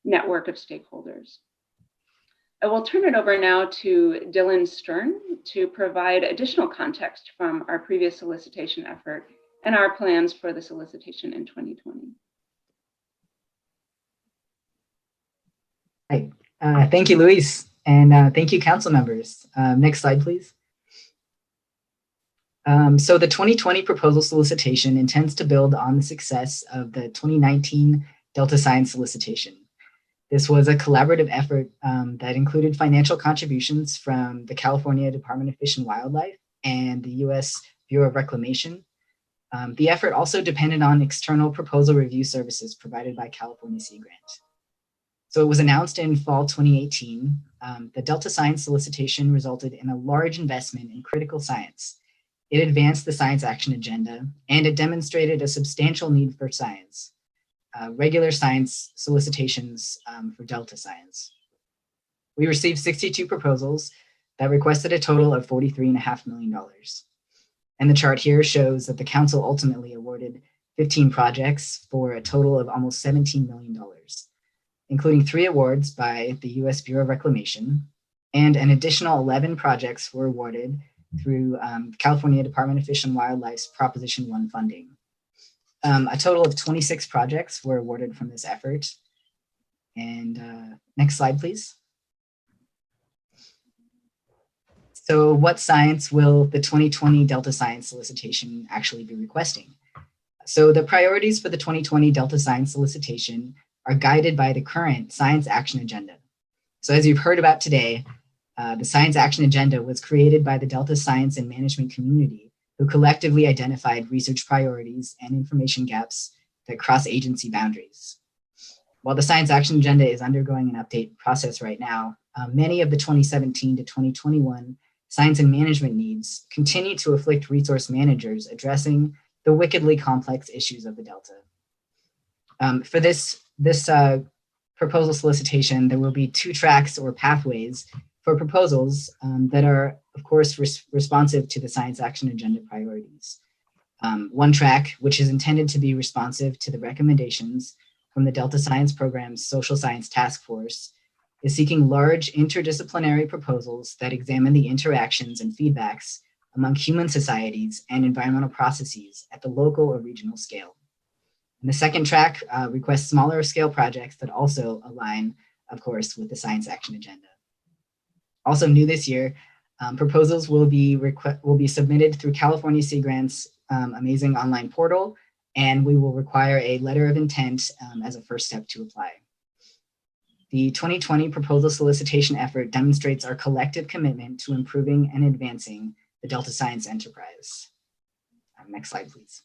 M: network of stakeholders. I will turn it over now to Dylan Stern to provide additional context from our previous solicitation effort and our plans for the solicitation in 2020.
N: Hi, thank you, Luis, and thank you, council members. Next slide, please. So the 2020 proposal solicitation intends to build on the success of the 2019 Delta Science solicitation. This was a collaborative effort that included financial contributions from the California Department of Fish and Wildlife and the U.S. Bureau of Reclamation. The effort also depended on external proposal review services provided by California Sea Grant. So it was announced in fall 2018. The Delta Science solicitation resulted in a large investment in critical science. It advanced the science action agenda, and it demonstrated a substantial need for science, regular science solicitations for Delta Science. We received 62 proposals that requested a total of $43.5 million. And the chart here shows that the council ultimately awarded 15 projects for a total of almost $17 million, including 3 awards by the U.S. Bureau of Reclamation, and an additional 11 projects were awarded through California Department of Fish and Wildlife's Proposition 1 funding. A total of 26 projects were awarded from this effort. And next slide, please. So what science will the 2020 Delta Science solicitation actually be requesting? So the priorities for the 2020 Delta Science solicitation are guided by the current science action agenda. So as you've heard about today, the Science Action Agenda was created by the Delta science and management community, who collectively identified research priorities and information gaps that cross agency boundaries. While the Science Action Agenda is undergoing an update process right now, many of the 2017 to 2021 science and management needs continue to afflict resource managers addressing the wickedly complex issues of the Delta. For this proposal solicitation, there will be 2 tracks or pathways for proposals that are, of course, responsive to the Science Action Agenda priorities. One track, which is intended to be responsive to the recommendations from the Delta Science Program's Social Science Task Force, is seeking large interdisciplinary proposals that examine the interactions and feedbacks among human societies and environmental processes at the local or regional scale. And the second track requests smaller scale projects that also align, of course, with the Science Action Agenda. Also new this year, proposals will be submitted through California Sea Grant's amazing online portal, and we will require a letter of intent as a first step to apply. The 2020 proposal solicitation effort demonstrates our collective commitment to improving and advancing the Delta Science enterprise. Next slide, please.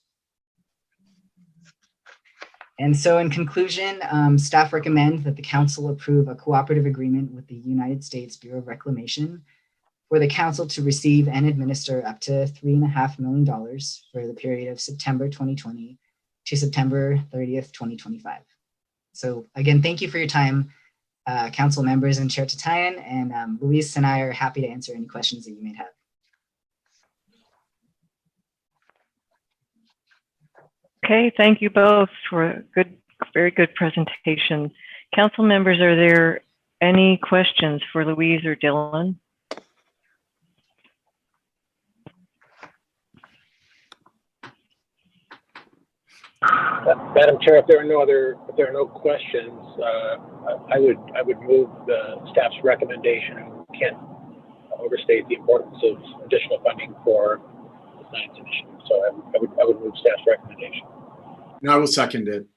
N: And so in conclusion, staff recommend that the council approve a cooperative agreement with the United States Bureau of Reclamation for the council to receive and administer up to $3.5 million for the period of September 2020 to September 30th, 2025. So again, thank you for your time, council members and Chair Tatayan, and Luis and I are happy to answer any questions that you may have.
A: Okay, thank you both for a very good presentation. Council members, are there any questions for Louise or Dylan?
J: Madam Chair, if there are no questions, I would move the staff's recommendation. Can't overstate the importance of additional funding for the science initiative. So I would move staff's recommendation.
C: And I will second it.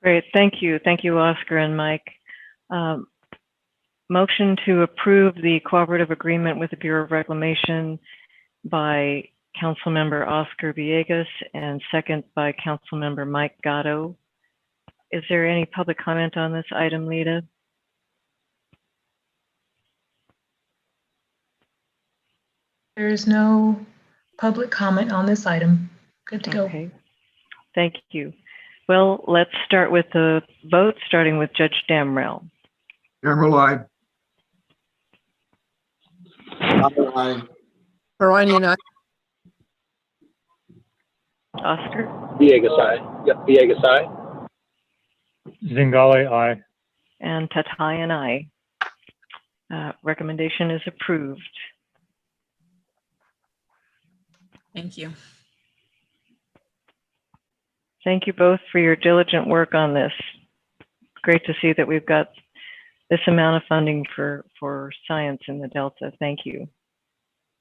A: Great, thank you. Thank you, Oscar and Mike. Motion to approve the cooperative agreement with the Bureau of Reclamation by Councilmember Oscar Villegas and second by Councilmember Mike Gatto. Is there any public comment on this item, Lita?
F: There is no public comment on this item. Good to go.
A: Okay, thank you. Well, let's start with the vote, starting with Judge Damrell.
G: Damrell, aye.
C: Aye.
E: Iranian, aye.
A: Oscar?
J: Villegas, aye. Yep, Villegas, aye.
D: Zingale, aye.
A: And Tatayan, aye. Recommendation is approved.
I: Thank you.
A: Thank you both for your diligent work on this. Great to see that we've got this amount of funding for science in the Delta. Thank you.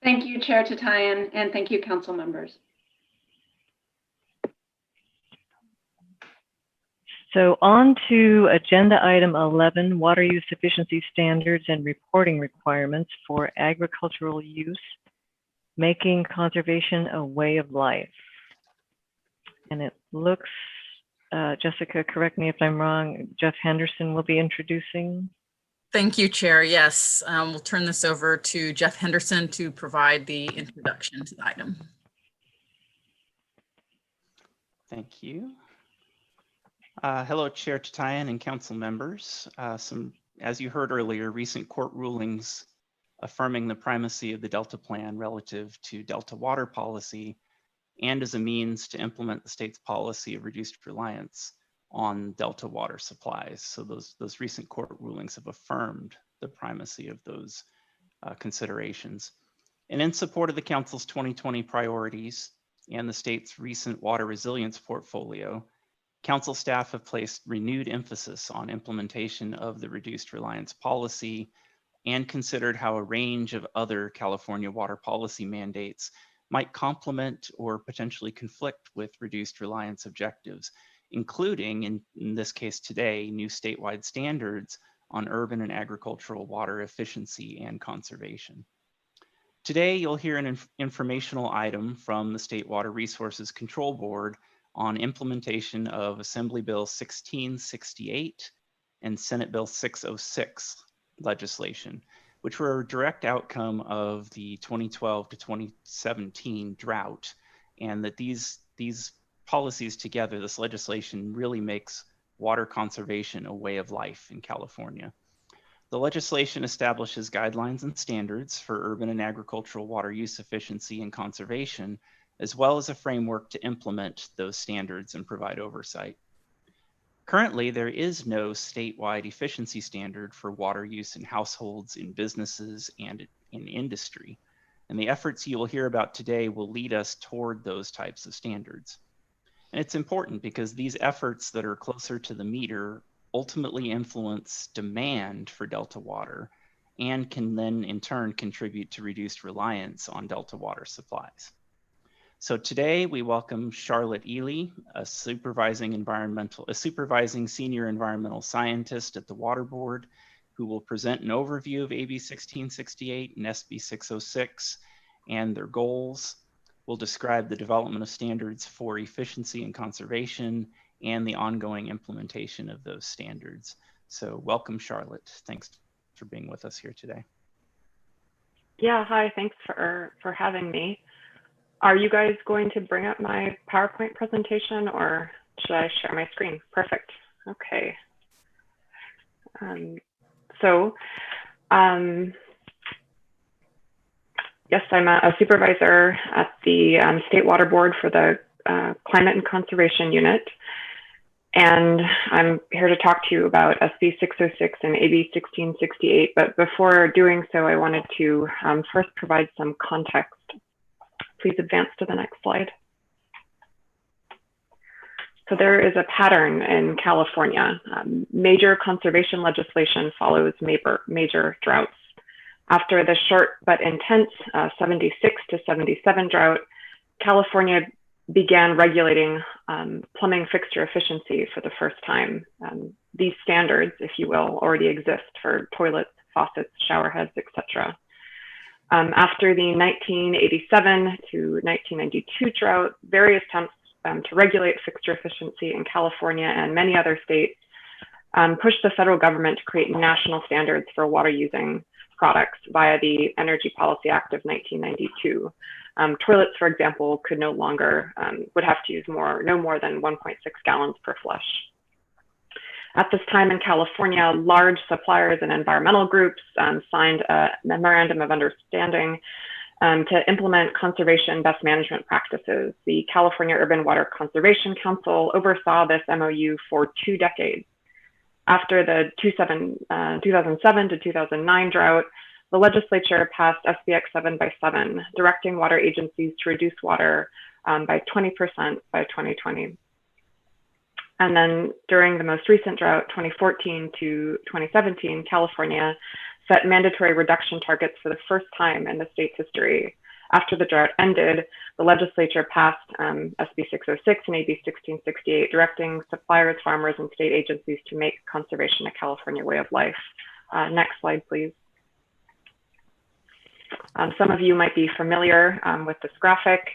M: Thank you, Chair Tatayan, and thank you, council members.
A: So on to agenda item 11, water use efficiency standards and reporting requirements for agricultural use, making conservation a way of life. And it looks, Jessica, correct me if I'm wrong, Jeff Henderson will be introducing.
I: Thank you, Chair. Yes, we'll turn this over to Jeff Henderson to provide the introduction to the item.
O: Thank you. Hello, Chair Tatayan and council members. As you heard earlier, recent court rulings affirming the primacy of the Delta Plan relative to Delta water policy and as a means to implement the state's policy of reduced reliance on Delta water supplies. So those recent court rulings have affirmed the primacy of those considerations. And in support of the council's 2020 priorities and the state's recent water resilience portfolio, council staff have placed renewed emphasis on implementation of the reduced reliance policy and considered how a range of other California water policy mandates might complement or potentially conflict with reduced reliance objectives, including, in this case today, new statewide standards on urban and agricultural water efficiency and conservation. Today, you'll hear an informational item from the State Water Resources Control Board on implementation of Assembly Bill 1668 and Senate Bill 606 legislation, which were a direct outcome of the 2012 to 2017 drought, and that these policies together, this legislation really makes water conservation a way of life in California. The legislation establishes guidelines and standards for urban and agricultural water use efficiency and conservation, as well as a framework to implement those standards and provide oversight. Currently, there is no statewide efficiency standard for water use in households, in businesses, and in industry. And the efforts you will hear about today will lead us toward those types of standards. And it's important because these efforts that are closer to the meter ultimately influence demand for Delta water and can then in turn contribute to reduced reliance on Delta water supplies. So today we welcome Charlotte Ely, a supervising senior environmental scientist at the Water Board, who will present an overview of AB 1668 and SB 606 and their goals. We'll describe the development of standards for efficiency and conservation and the ongoing implementation of those standards. So welcome, Charlotte. Thanks for being with us here today.
P: Yeah, hi, thanks for having me. Are you guys going to bring up my PowerPoint presentation or should I share my screen? Perfect, okay. Yes, I'm a supervisor at the State Water Board for the Climate and Conservation Unit. And I'm here to talk to you about SB 606 and AB 1668. But before doing so, I wanted to first provide some context. Please advance to the next slide. So there is a pattern in California. Major conservation legislation follows major droughts. After the short but intense 76 to 77 drought, California began regulating plumbing fixture efficiency for the first time. These standards, if you will, already exist for toilets, faucets, shower heads, etc. After the 1987 to 1992 drought, various attempts to regulate fixture efficiency in California and many other states pushed the federal government to create national standards for water using products via the Energy Policy Act of 1992. Toilets, for example, could no longer, would have to use no more than 1.6 gallons per flush. At this time in California, large suppliers and environmental groups signed a memorandum of understanding to implement conservation best management practices. The California Urban Water Conservation Council oversaw this MOU for 2 decades. After the 2007 to 2009 drought, the legislature passed SB 7x7, directing water agencies to reduce water by 20% by 2020. And then during the most recent drought, 2014 to 2017, California set mandatory reduction targets for the first time in the state's history. After the drought ended, the legislature passed SB 606 and AB 1668, directing suppliers, farmers, and state agencies to make conservation a California way of life. Next slide, please. Some of you might be familiar with this graphic.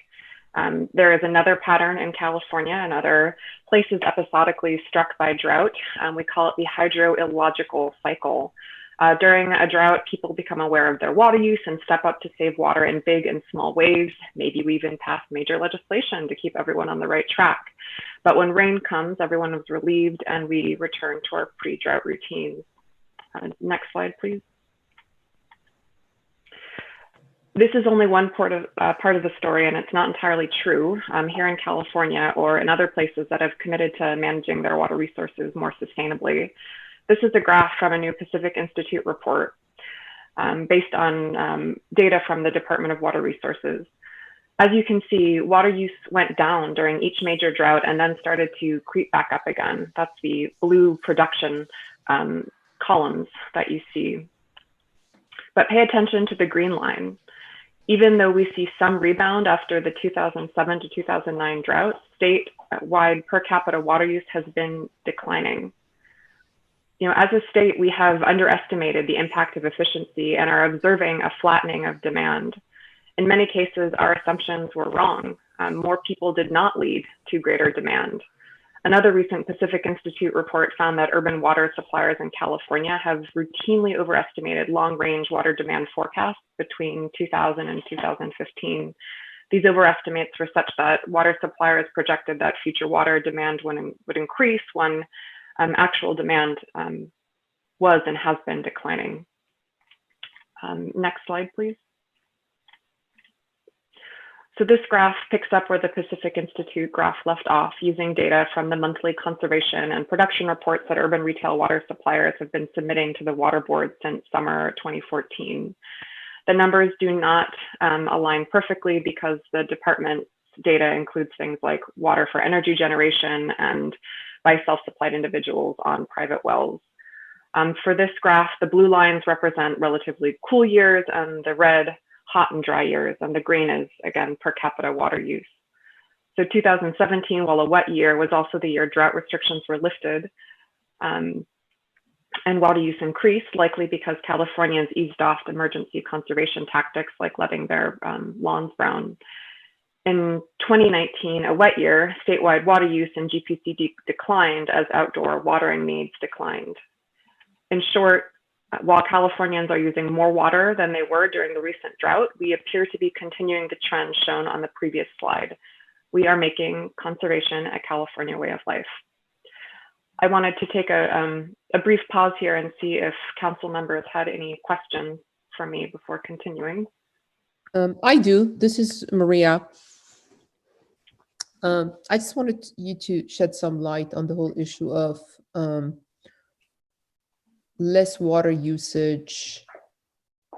P: There is another pattern in California and other places episodically struck by drought. We call it the Hydro-Illogical Cycle. During a drought, people become aware of their water use and step up to save water in big and small ways. Maybe we even pass major legislation to keep everyone on the right track. But when rain comes, everyone is relieved and we return to our pre-drought routines. Next slide, please. This is only one part of the story, and it's not entirely true. Here in California or in other places that have committed to managing their water resources more sustainably. This is a graph from a new Pacific Institute report based on data from the Department of Water Resources. As you can see, water use went down during each major drought and then started to creep back up again. That's the blue production columns that you see. But pay attention to the green line. Even though we see some rebound after the 2007 to 2009 drought, statewide per capita water use has been declining. as a state, we have underestimated the impact of efficiency and are observing a flattening of demand. In many cases, our assumptions were wrong. More people did not lead to greater demand. Another recent Pacific Institute report found that urban water suppliers in California have routinely overestimated long-range water demand forecasts between 2000 and 2015. These overestimates were such that water suppliers projected that future water demand would increase when actual demand was and has been declining. Next slide, please. So this graph picks up where the Pacific Institute graph left off, using data from the monthly conservation and production reports that urban retail water suppliers have been submitting to the Water Board since summer 2014. The numbers do not align perfectly because the department's data includes things like water for energy generation and by self-supplied individuals on private wells. For this graph, the blue lines represent relatively cool years and the red hot and dry years, and the green is, again, per capita water use. So 2017, while a wet year, was also the year drought restrictions were lifted and water use increased, likely because Californians eased off emergency conservation tactics like letting their lawns brown. In 2019, a wet year, statewide water use in GPC declined as outdoor watering needs declined. In short, while Californians are using more water than they were during the recent drought, we appear to be continuing the trend shown on the previous slide. We are making conservation a California way of life. I wanted to take a brief pause here and see if council members had any questions for me before continuing.
E: I do. This is Maria. I just wanted you to shed some light on the whole issue of less water usage,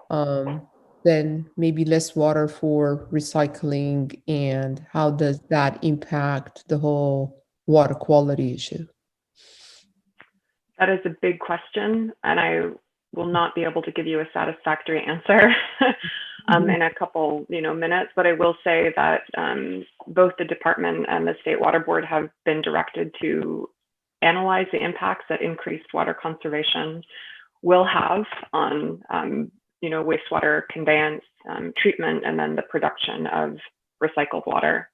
E: then maybe less water for recycling, and how does that impact the whole water quality issue?
P: That is a big question, and I will not be able to give you a satisfactory answer in a couple minutes, but I will say that both the department and the State Water Board have been directed to analyze the impacts that increased water conservation will have on wastewater conveyance, treatment, and then the production of recycled water.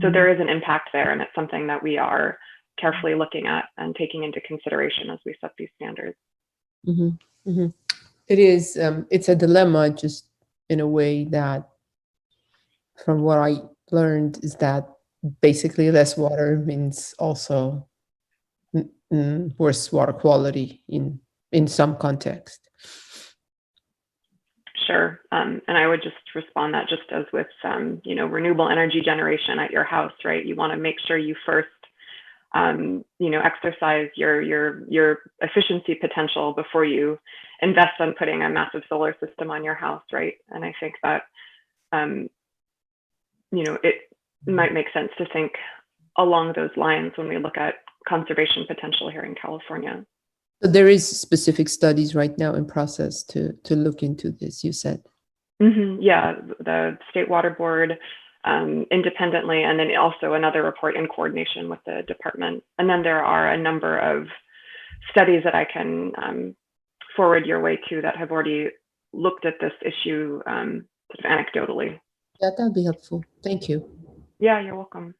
P: So there is an impact there, and it's something that we are carefully looking at and taking into consideration as we set these standards.
E: It is, it's a dilemma, just in a way that, from what I learned, is that basically less water means also worse water quality in some context.
P: Sure, and I would just respond that just as with renewable energy generation at your house, right? You want to make sure you first exercise your efficiency potential before you invest in putting a massive solar system on your house, right? And I think that it might make sense to think along those lines when we look at conservation potential here in California.
E: So there is specific studies right now in process to look into this, you said.
P: Yeah, the State Water Board independently, and then also another report in coordination with the department. And then there are a number of studies that I can forward your way to that have already looked at this issue sort of anecdotally.
E: Yeah, that'd be helpful. Thank you.
P: Yeah, you're welcome.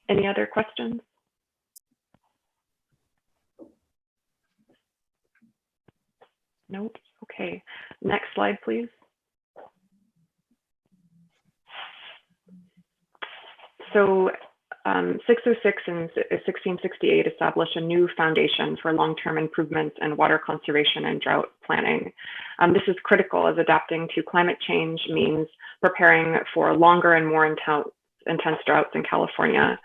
P: Any other questions? Nope. Okay. Next slide, please. So 606 and 1668 establish a new foundation for long-term improvements in water conservation and drought planning. This is critical as adapting to climate change means preparing for longer and more intense droughts in California.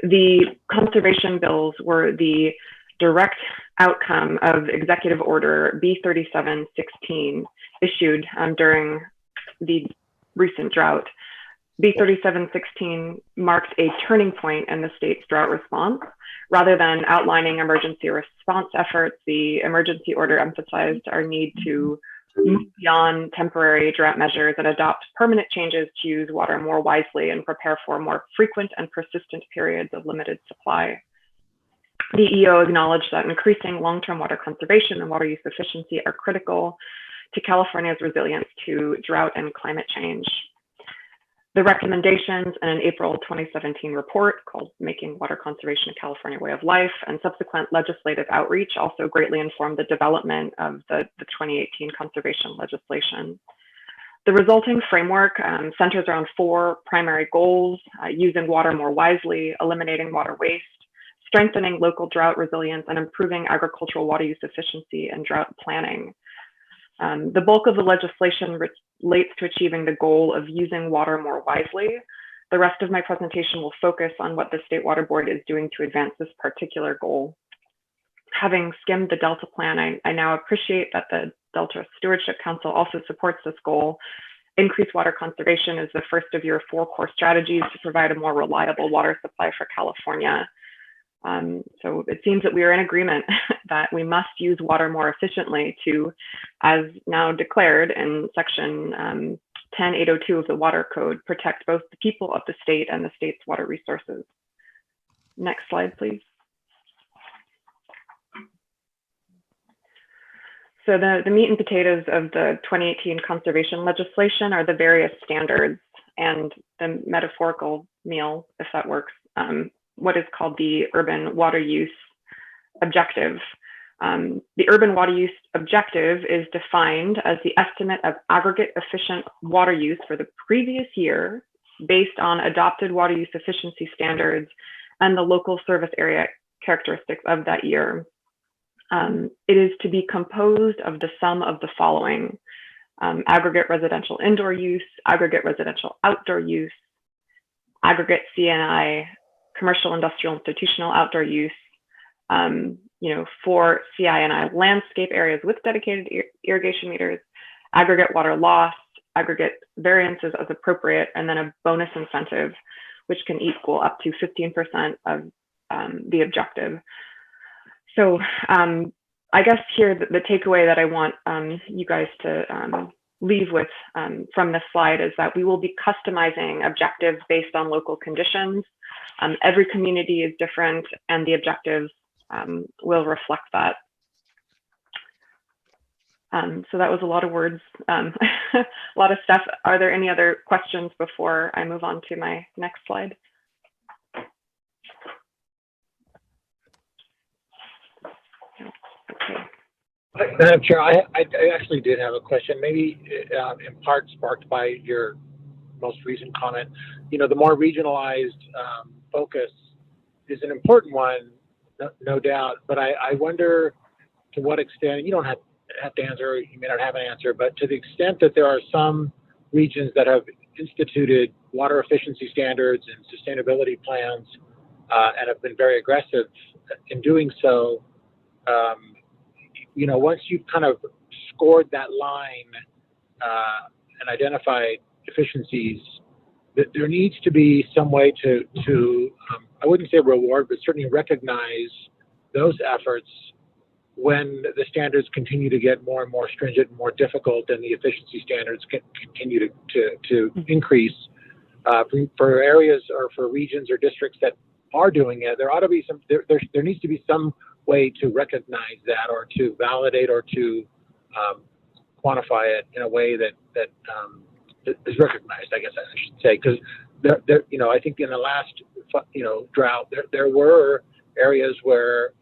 P: The conservation bills were the direct outcome of Executive Order B3716 issued during the recent drought. B3716 marked a turning point in the state's drought response. Rather than outlining emergency response efforts, the emergency order emphasized our need to move beyond temporary drought measures and adopt permanent changes to use water more wisely and prepare for more frequent and persistent periods of limited supply. The EO acknowledged that increasing long-term water conservation and water use efficiency are critical to California's resilience to drought and climate change. The recommendations in an April 2017 report called Making Water Conservation a California Way of Life and subsequent legislative outreach also greatly informed the development of the 2018 conservation legislation. The resulting framework centers around 4 primary goals: using water more wisely, eliminating water waste, strengthening local drought resilience, and improving agricultural water use efficiency and drought planning. The bulk of the legislation relates to achieving the goal of using water more wisely. The rest of my presentation will focus on what the State Water Board is doing to advance this particular goal. Having skimmed the Delta Plan, I now appreciate that the Delta Stewardship Council also supports this goal. Increased water conservation is the first of your 4 core strategies to provide a more reliable water supply for California. So it seems that we are in agreement that we must use water more efficiently to, as now declared in section 10802 of the Water Code, protect both the people of the state and the state's water resources. Next slide, please. So the meat and potatoes of the 2018 conservation legislation are the various standards and the metaphorical meal, if that works, what is called the urban water use objective. The urban water use objective is defined as the estimate of aggregate efficient water use for the previous year based on adopted water use efficiency standards and the local service area characteristics of that year. It is to be composed of the sum of the following: aggregate residential indoor use, aggregate residential outdoor use, aggregate CNI, commercial, industrial, institutional outdoor use, for CI&I landscape areas with dedicated irrigation meters, aggregate water loss, aggregate variances as appropriate, and then a bonus incentive, which can equal up to 15% of the objective. So I guess here the takeaway that I want you guys to leave with from this slide is that we will be customizing objectives based on local conditions. Every community is different, and the objectives will reflect that. So that was a lot of words, a lot of stuff. Are there any other questions before I move on to my next slide? Okay.
J: Madam Chair, I actually did have a question, maybe in part sparked by your most recent comment. The more regionalized focus is an important one, no doubt, but I wonder to what extent, you don't have to answer, you may not have an answer, but to the extent that there are some regions that have instituted water efficiency standards and sustainability plans and have been very aggressive in doing so, once you've kind of scored that line and identified efficiencies, there needs to be some way to I wouldn't say reward, but certainly recognize those efforts when the standards continue to get more and more stringent and more difficult, and the efficiency standards continue to increase. For areas or for regions or districts that are doing it, there ought to be some. There needs to be some way to recognize that, or to validate, or to quantify it in a way that is recognized, I guess I should say, because I think in the last drought there were areas where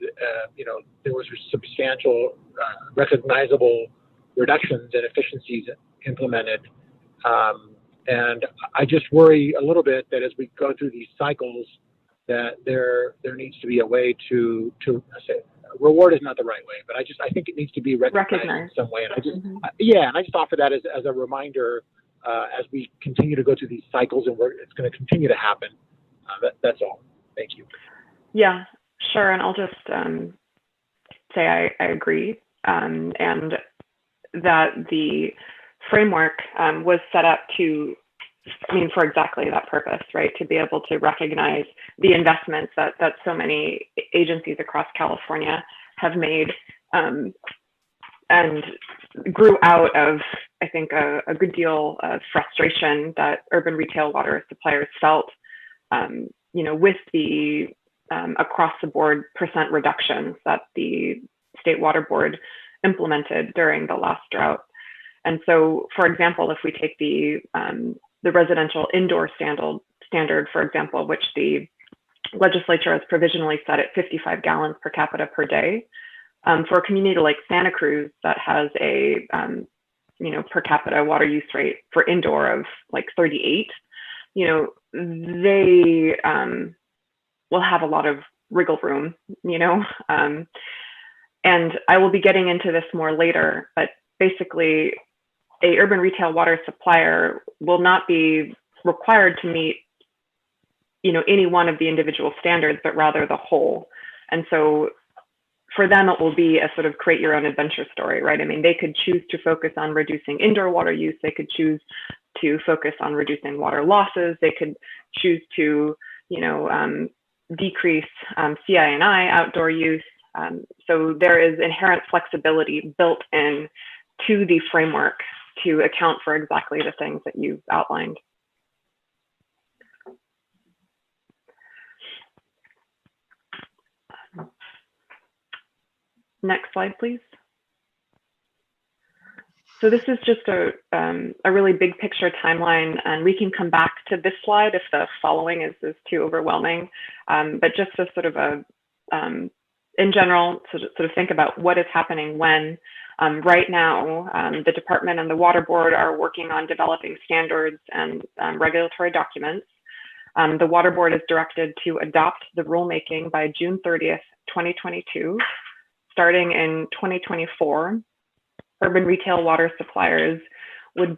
J: there was substantial recognizable reductions and efficiencies implemented, and I just worry a little bit that as we go through these cycles, that there needs to be a way to say reward is not the right way, but I think it needs to be recognized in some way, and I just offer that as a reminder as we continue to go through these cycles, and it's going to continue to happen. That's all. Thank you.
P: Yeah, sure. And I'll just say I agree, and that the framework was set up for exactly that purpose, right? To be able to recognize the investments that so many agencies across California have made, and grew out of, I think, a good deal of frustration that urban retail water suppliers felt, with the across the board percent reductions that the State Water Board implemented during the last drought. And so, for example, if we take the residential indoor standard, for example, which the legislature has provisionally set at 55 gallons per capita per day, for a community like Santa Cruz that has a per capita water use rate for indoor of like 38, they will have a lot of wriggle room, and I will be getting into this more later, but basically a urban retail water supplier will not be required to meet, any one of the individual standards, but rather the whole. And so for them, it will be a sort of create your own adventure story, right? I mean, they could choose to focus on reducing indoor water use. They could choose to focus on reducing water losses. They could choose to, decrease CI&I outdoor use. So there is inherent flexibility built in to the framework to account for exactly the things that you've outlined. Next slide, please. So this is just a really big picture timeline, and we can come back to this slide if the following is too overwhelming. But just a sort of in general, sort of think about what is happening when. Right now, the department and the water board are working on developing standards and regulatory documents. The water board is directed to adopt the rulemaking by June 30th, 2022. Starting in 2024, urban retail water suppliers would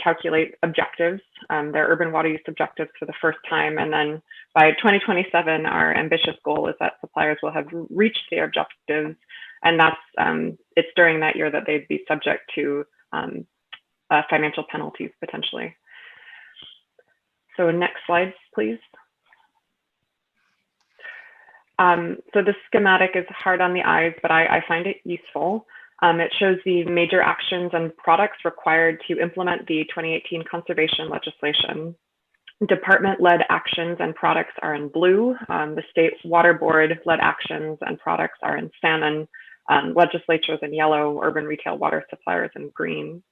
P: calculate objectives, their urban water use objectives for the first time. And then by 2027, our ambitious goal is that suppliers will have reached their objectives. And that's, it's during that year that they'd be subject to financial penalties potentially. So next slide, please. So the schematic is hard on the eyes, but I find it useful. It shows the major actions and products required to implement the 2018 conservation legislation. Department-led actions and products are in blue. The state water board-led actions and products are in salmon. Legislatures in yellow, urban retail water suppliers in green.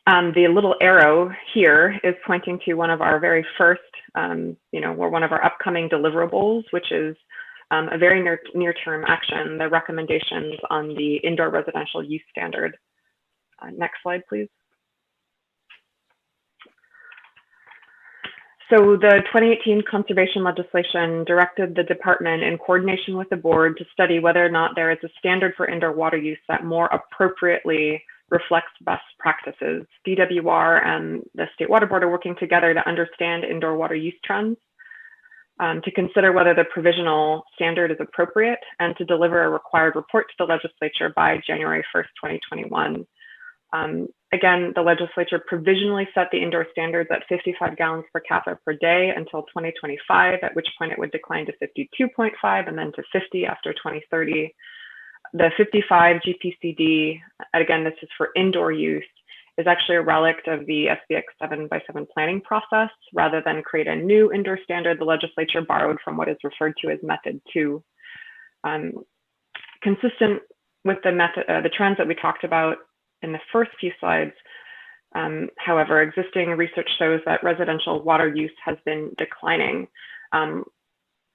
P: The little arrow here is pointing to one of our very first, or one of our upcoming deliverables, which is a very near-term action, the recommendations on the indoor residential use standard. Next slide, please. So the 2018 conservation legislation directed the department in coordination with the board to study whether or not there is a standard for indoor water use that more appropriately reflects best practices. DWR and the State Water Board are working together to understand indoor water use trends, to consider whether the provisional standard is appropriate, and to deliver a required report to the legislature by January 1st, 2021. Again, the legislature provisionally set the indoor standards at 55 gallons per capita per day until 2025, at which point it would decline to 52.5 and then to 50 after 2030. The 55 GPCD, again, this is for indoor use, is actually a relic of the SBX 7x7 planning process. Rather than create a new indoor standard, the legislature borrowed from what is referred to as Method 2. Consistent with the trends that we talked about in the first few slides, however, existing research shows that residential water use has been declining.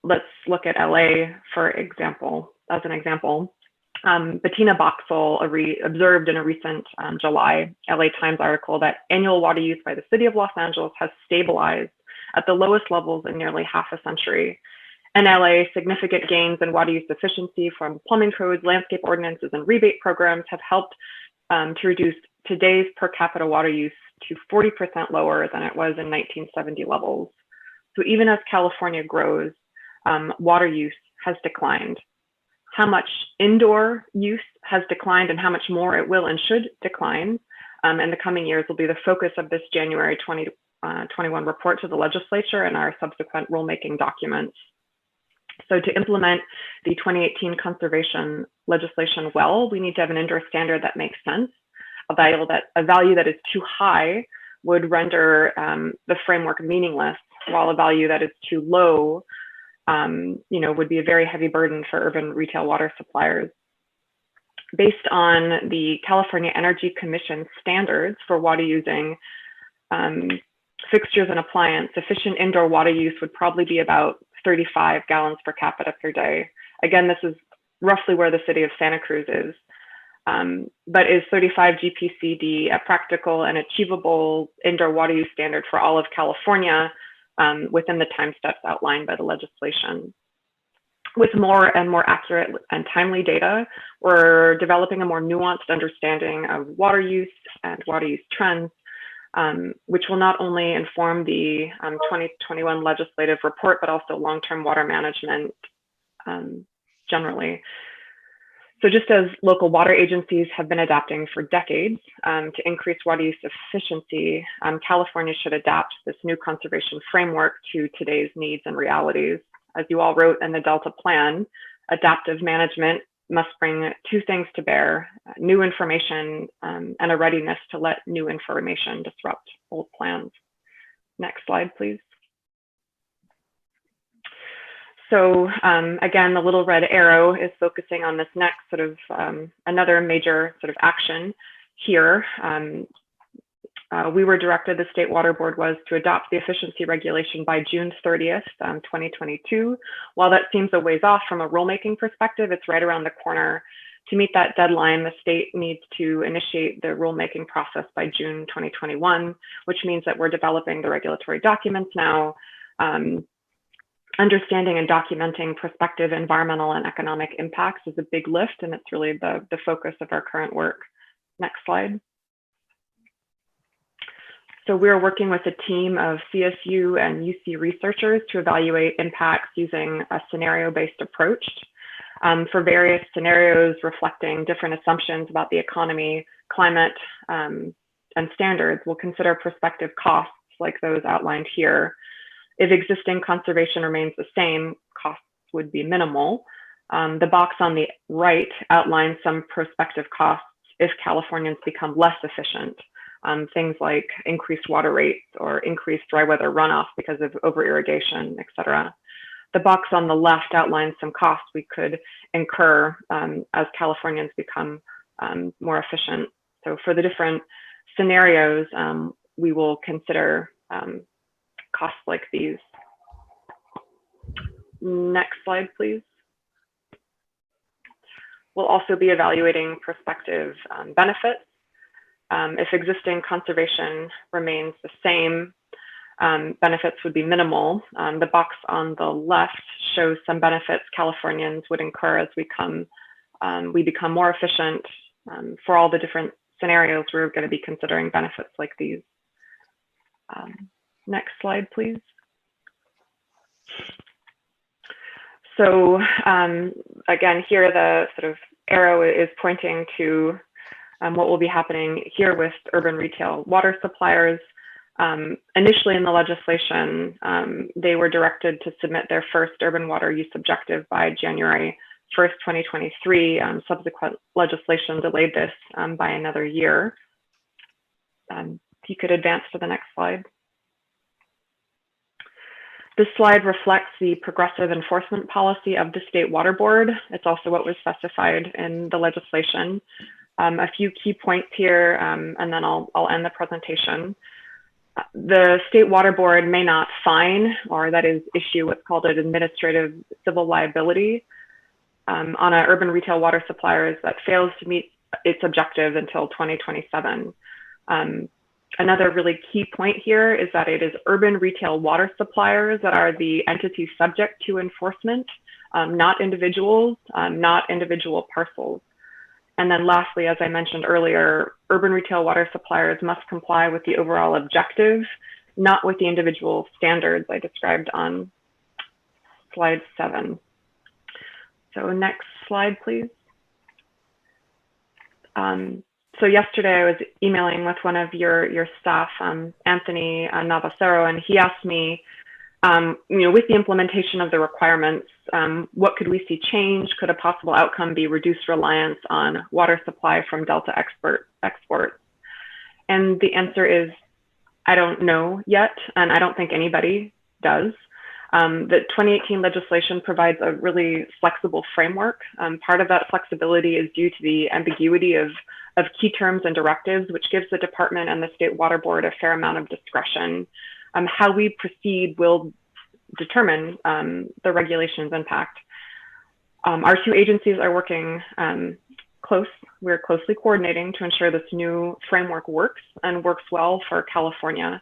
P: Let's look at LA for example, as an example. Bettina Boxall observed in a recent July LA Times article that annual water use by the city of Los Angeles has stabilized at the lowest levels in nearly half a century. In LA, significant gains in water use efficiency from plumbing codes, landscape ordinances, and rebate programs have helped to reduce today's per capita water use to 40% lower than it was in 1970 levels. So even as California grows, water use has declined. How much indoor use has declined and how much more it will and should decline in the coming years will be the focus of this January 2021 report to the legislature and our subsequent rulemaking documents. So to implement the 2018 conservation legislation well, we need to have an indoor standard that makes sense. A value that is too high would render the framework meaningless while a value that is too low, would be a very heavy burden for urban retail water suppliers. Based on the California Energy Commission standards for water using fixtures and appliance, efficient indoor water use would probably be about 35 gallons per capita per day. Again, this is roughly where the city of Santa Cruz is. But is 35 GPCD a practical and achievable indoor water use standard for all of California within the time steps outlined by the legislation? With more and more accurate and timely data, we're developing a more nuanced understanding of water use and water use trends, which will not only inform the 2021 legislative report, but also long-term water management generally. So just as local water agencies have been adapting for decades to increase water use efficiency, California should adapt this new conservation framework to today's needs and realities. As you all wrote in the Delta Plan, adaptive management must bring two things to bear: new information and a readiness to let new information disrupt old plans. Next slide, please. So again, the little red arrow is focusing on this next sort of another major sort of action here. We were directed, the State Water Board was, to adopt the efficiency regulation by June 30th, 2022. While that seems a ways off from a rulemaking perspective, it's right around the corner. To meet that deadline, the state needs to initiate the rulemaking process by June 2021, which means that we're developing the regulatory documents now. Understanding and documenting prospective environmental and economic impacts is a big lift, and it's really the focus of our current work. Next slide. So we're working with a team of CSU and UC researchers to evaluate impacts using a scenario-based approach for various scenarios reflecting different assumptions about the economy, climate, and standards. We'll consider prospective costs like those outlined here. If existing conservation remains the same, costs would be minimal. The box on the right outlines some prospective costs if Californians become less efficient. Things like increased water rates or increased dry weather runoff because of over-irrigation, et cetera. The box on the left outlines some costs we could incur as Californians become more efficient. So for the different scenarios, we will consider costs like these. Next slide, please. We'll also be evaluating prospective benefits. If existing conservation remains the same, benefits would be minimal. The box on the left shows some benefits Californians would incur as we become more efficient. For all the different scenarios, we're going to be considering benefits like these. Next slide, please. So again, here the sort of arrow is pointing to what will be happening here with urban retail water suppliers. Initially in the legislation, they were directed to submit their first urban water use objective by January 1st, 2023. Subsequent legislation delayed this by another year. If you could advance to the next slide. This slide reflects the progressive enforcement policy of the State Water Board. It's also what was specified in the legislation. A few key points here, and then I'll end the presentation. The State Water Board may not fine, or that is issue what's called an administrative civil liability on an urban retail water suppliers that fails to meet its objective until 2027. Another really key point here is that it is urban retail water suppliers that are the entities subject to enforcement, not individuals, not individual parcels. And then lastly, as I mentioned earlier, urban retail water suppliers must comply with the overall objective, not with the individual standards I described on slide 7. So next slide, please. So yesterday I was emailing with one of your staff, Anthony Navasero, and he asked me, with the implementation of the requirements, what could we see change? Could a possible outcome be reduced reliance on water supply from Delta exports? And the answer is, I don't know yet, and I don't think anybody does. The 2018 legislation provides a really flexible framework. Part of that flexibility is due to the ambiguity of key terms and directives, which gives the department and the State Water Board a fair amount of discretion. How we proceed will determine the regulation's impact. Our two agencies are working we're closely coordinating to ensure this new framework works and works well for California.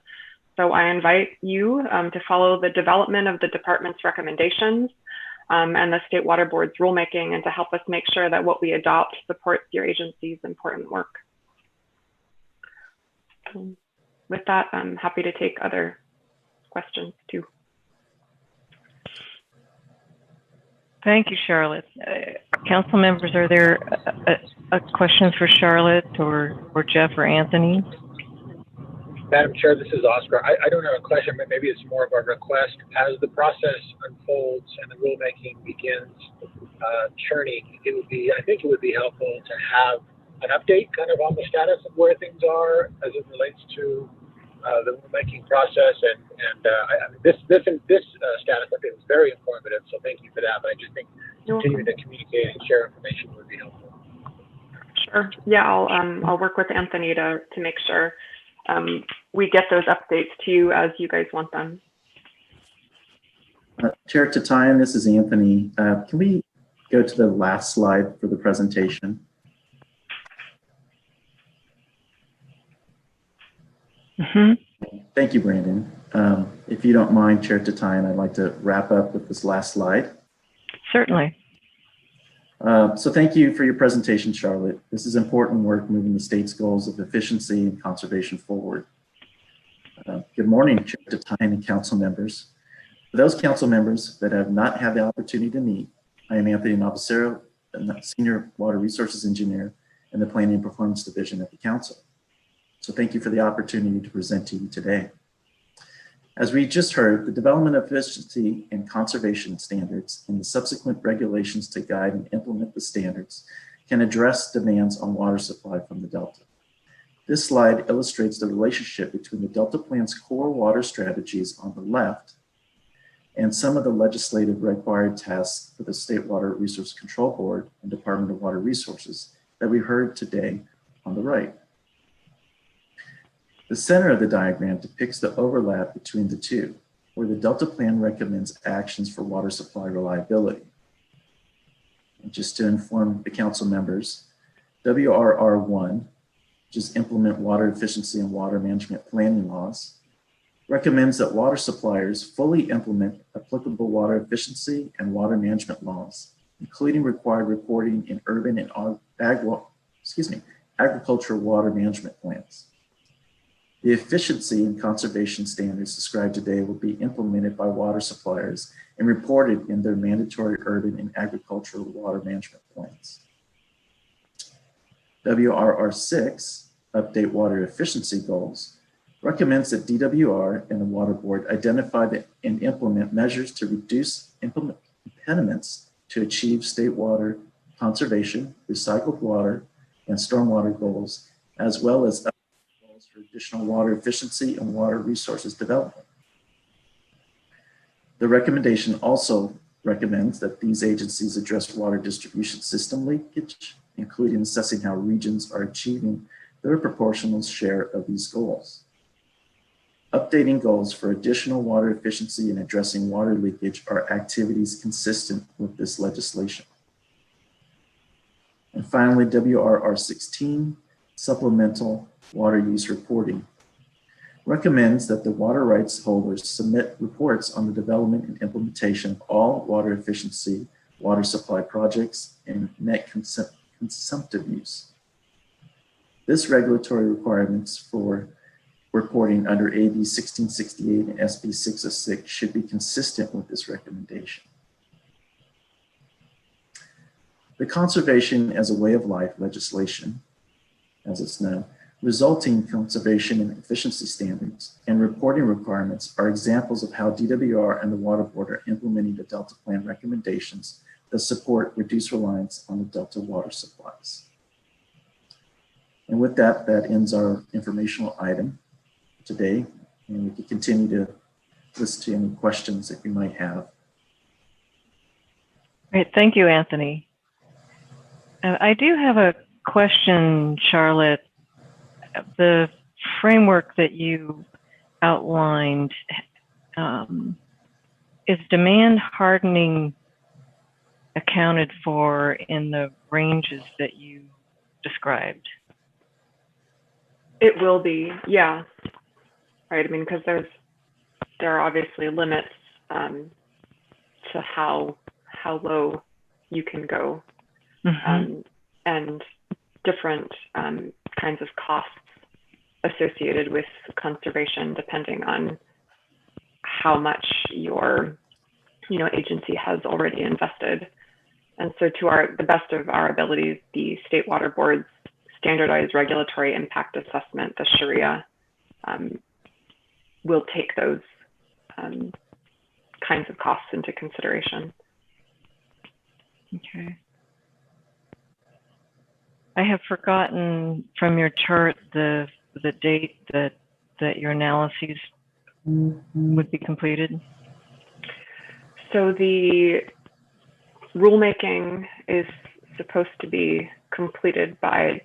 P: So I invite you to follow the development of the department's recommendations and the State Water Board's rulemaking, and to help us make sure that what we adopt supports your agency's important work. With that, I'm happy to take other questions too.
A: Thank you, Charlotte. Council members, are there questions for Charlotte or Jeff or Anthony?
J: Madam Chair, this is Oscar. I don't have a question, but maybe it's more of a request. As the process unfolds and the rulemaking begins churning, I think it would be helpful to have an update kind of on the status of where things are as it relates to the rulemaking process. I mean, this status update was very informative, so thank you for that. But I just think continuing to communicate and share information would be helpful.
P: Sure. Yeah, I'll work with Anthony to make sure we get those updates to you as you guys want them.
Q: Chair Tatayan, this is Anthony. Can we go to the last slide for the presentation? Thank you, Brandon. If you don't mind, Chair Tatayan, I'd like to wrap up with this last slide.
A: Certainly.
Q: So thank you for your presentation, Charlotte. This is important work moving the state's goals of efficiency and conservation forward. Good morning, Chair Tatayan and council members. For those council members that have not had the opportunity to meet, I am Anthony Navacero, Senior Water Resources Engineer in the Planning and Performance Division at the Council. So thank you for the opportunity to present to you today. As we just heard, the development of efficiency and conservation standards and the subsequent regulations to guide and implement the standards can address demands on water supply from the Delta. This slide illustrates the relationship between the Delta Plan's core water strategies on the left and some of the legislative required tasks for the State Water Resource Control Board and Department of Water Resources that we heard today on the right. The center of the diagram depicts the overlap between the two, where the Delta Plan recommends actions for water supply reliability. And just to inform the council members, WRR1, which is Implement Water Efficiency and Water Management Planning Laws, recommends that water suppliers fully implement applicable water efficiency and water management laws, including required reporting in urban and agricultural water management plans. The efficiency and conservation standards described today will be implemented by water suppliers and reported in their mandatory urban and agricultural water management plans. WRR6, Update Water Efficiency Goals, recommends that DWR and the Water Board identify and implement measures to reduce impediments to achieve state water conservation, recycled water, and stormwater goals, as well as goals for additional water efficiency and water resources development. The recommendation also recommends that these agencies address water distribution system leakage, including assessing how regions are achieving their proportional share of these goals. Updating goals for additional water efficiency and addressing water leakage are activities consistent with this legislation. And finally, WRR 16, Supplemental Water Use Reporting, recommends that the water rights holders submit reports on the development and implementation of all water efficiency, water supply projects, and net consumptive use. This regulatory requirements for reporting under AB 1668 and SB 606 should be consistent with this recommendation. The Conservation as a Way of Life legislation, as it's known, resulting conservation and efficiency standards and reporting requirements are examples of how DWR and the Water Board are implementing the Delta Plan recommendations that support reduced reliance on the Delta water supplies. And with that, that ends our informational item today, and we can continue to assist to any questions that you might have.
A: Great, thank you, Anthony. I do have a question, Charlotte. The framework that you outlined, is demand hardening accounted for in the ranges that you described?
P: It will be, yeah. Right, I mean, because there are obviously limits to how low you can go, and different kinds of costs associated with conservation, depending on how much your agency has already invested. And so, to the best of our abilities, the State Water Board's standardized regulatory impact assessment, the SHRIA, will take those kinds of costs into consideration.
A: Okay. I have forgotten from your chart the date that your analyses would be completed.
P: So the rulemaking is supposed to be completed by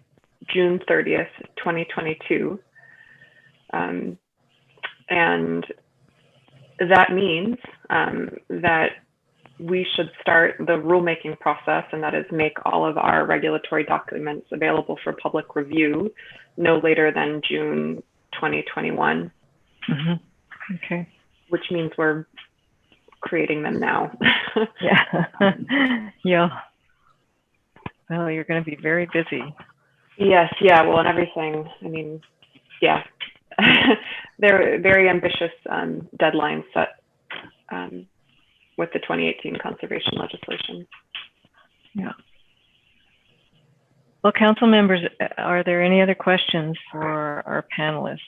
P: June 30th, 2022. And that means that we should start the rulemaking process, and that is make all of our regulatory documents available for public review no later than June 2021.
A: Okay.
P: Which means we're creating them now.
A: Yeah. Yeah. Well, you're going to be very busy.
P: Yes, yeah, well, and everything, I mean, yeah. They're very ambitious deadlines set with the 2018 conservation legislation.
A: Yeah. Well, council members, are there any other questions for our panelists?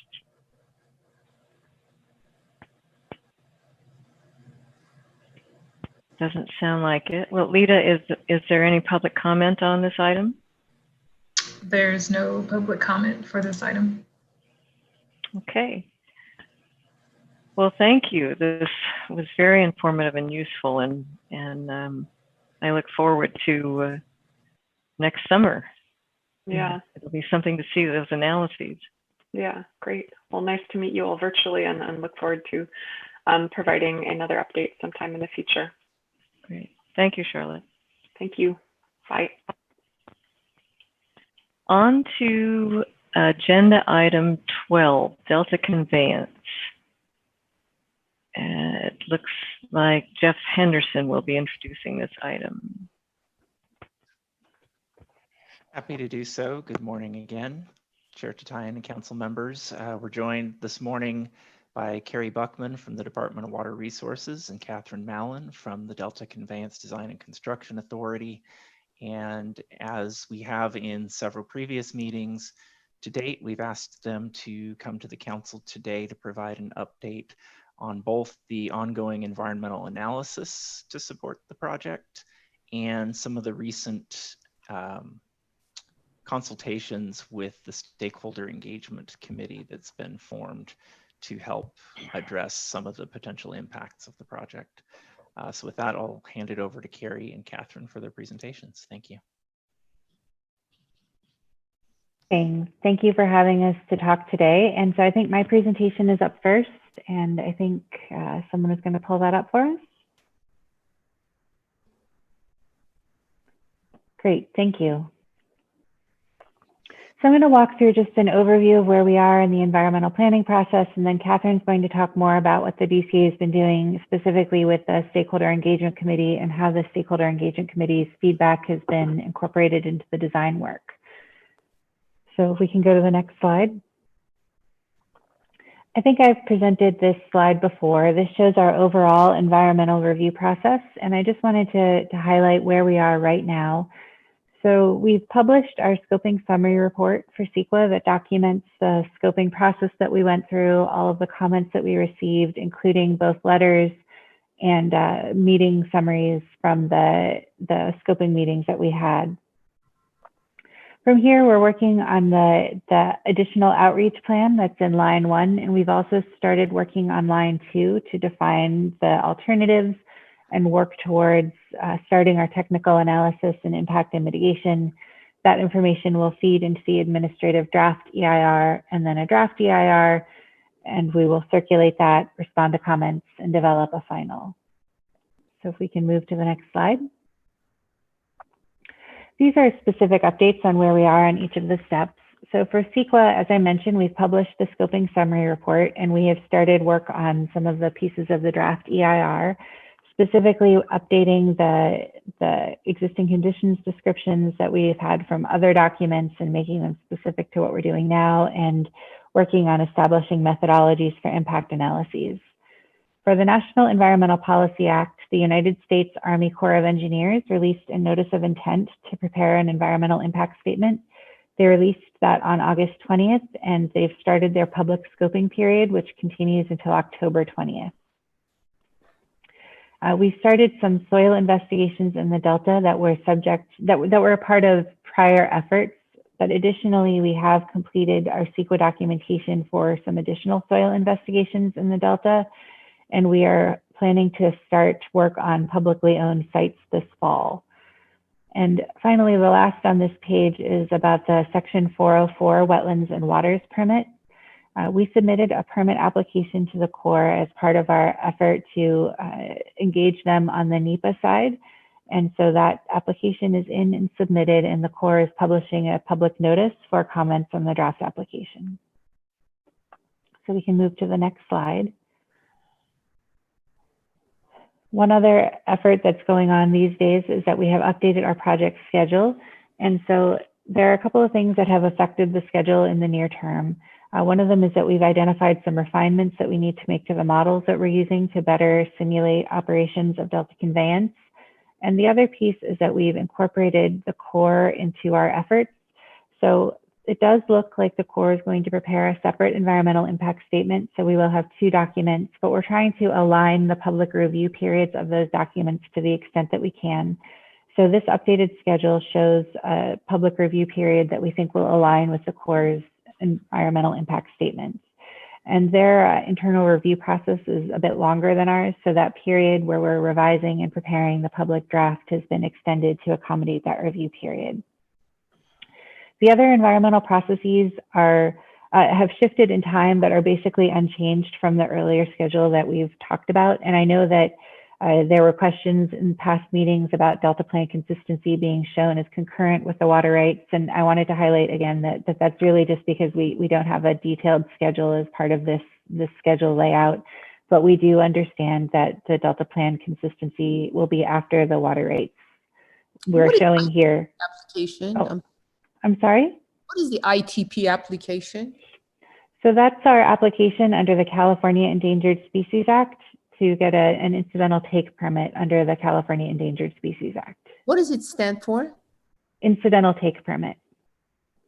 A: Doesn't sound like it. Well, Lita, is there any public comment on this item?
F: There's no public comment for this item.
A: Okay. Well, thank you. This was very informative and useful, and I look forward to next summer.
P: Yeah.
A: It'll be something to see those analyses.
P: Yeah, great. Well, nice to meet you all virtually, and look forward to providing another update sometime in the future.
A: Great. Thank you, Charlotte.
P: Thank you. Bye.
A: On to agenda item 12, Delta Conveyance. It looks like Jeff Henderson will be introducing this item.
O: Happy to do so. Good morning again, Chair Tatayan and council members. We're joined this morning by Carrie Buckman from the Department of Water Resources and Catherine Mallon from the Delta Conveyance Design and Construction Authority. And as we have in several previous meetings to date, we've asked them to come to the council today to provide an update on both the ongoing environmental analysis to support the project and some of the recent consultations with the Stakeholder Engagement Committee that's been formed to help address some of the potential impacts of the project. So with that, I'll hand it over to Carrie and Catherine for their presentations. Thank you.
R: Thank you for having us to talk today. And so I think my presentation is up first, and I think someone is going to pull that up for us. Great, thank you. So I'm going to walk through just an overview of where we are in the environmental planning process, and then Catherine's going to talk more about what the DCA has been doing specifically with the Stakeholder Engagement Committee and how the Stakeholder Engagement Committee's feedback has been incorporated into the design work. So if we can go to the next slide. I think I've presented this slide before. This shows our overall environmental review process, and I just wanted to highlight where we are right now. So we've published our scoping summary report for CEQA that documents the scoping process that we went through, all of the comments that we received, including both letters and meeting summaries from the scoping meetings that we had. From here, we're working on the additional outreach plan that's in line 1, and we've also started working on line 2 to define the alternatives and work towards starting our technical analysis and impact and mitigation. That information will feed into the administrative draft EIR and then a draft EIR, and we will circulate that, respond to comments, and develop a final. So if we can move to the next slide. These are specific updates on where we are on each of the steps. So for CEQA, as I mentioned, we've published the scoping summary report, and we have started work on some of the pieces of the draft EIR, specifically updating the existing conditions descriptions that we've had from other documents and making them specific to what we're doing now, and working on establishing methodologies for impact analyses. For the National Environmental Policy Act, the United States Army Corps of Engineers released a notice of intent to prepare an environmental impact statement. They released that on August 20th, and they've started their public scoping period, which continues until October 20th. We started some soil investigations in the Delta that were a part of prior efforts, but additionally, we have completed our CEQA documentation for some additional soil investigations in the Delta, and we are planning to start work on publicly owned sites this fall. And finally, the last on this page is about the Section 404 Wetlands and Waters permit. We submitted a permit application to the Corps as part of our effort to engage them on the NEPA side. And so that application is in and submitted, and the Corps is publishing a public notice for comments on the draft application. So we can move to the next slide. One other effort that's going on these days is that we have updated our project schedule. And so there are a couple of things that have affected the schedule in the near term. One of them is that we've identified some refinements that we need to make to the models that we're using to better simulate operations of Delta Conveyance. And the other piece is that we've incorporated the Corps into our efforts. So it does look like the Corps is going to prepare a separate environmental impact statement. So we will have 2 documents, but we're trying to align the public review periods of those documents to the extent that we can. So this updated schedule shows a public review period that we think will align with the Corps' environmental impact statements. And their internal review process is a bit longer than ours. So that period where we're revising and preparing the public draft has been extended to accommodate that review period. The other environmental processes have shifted in time, but are basically unchanged from the earlier schedule that we've talked about. And I know that there were questions in past meetings about Delta Plan consistency being shown as concurrent with the water rights. And I wanted to highlight again that that's really just because we don't have a detailed schedule as part of this schedule layout. But we do understand that the Delta Plan consistency will be after the water rights. We're showing here.
E: Application.
R: Oh, I'm sorry?
E: What is the ITP application?
R: So that's our application under the California Endangered Species Act to get an incidental take permit under the California Endangered Species Act.
E: What does it stand for?
R: Incidental take permit.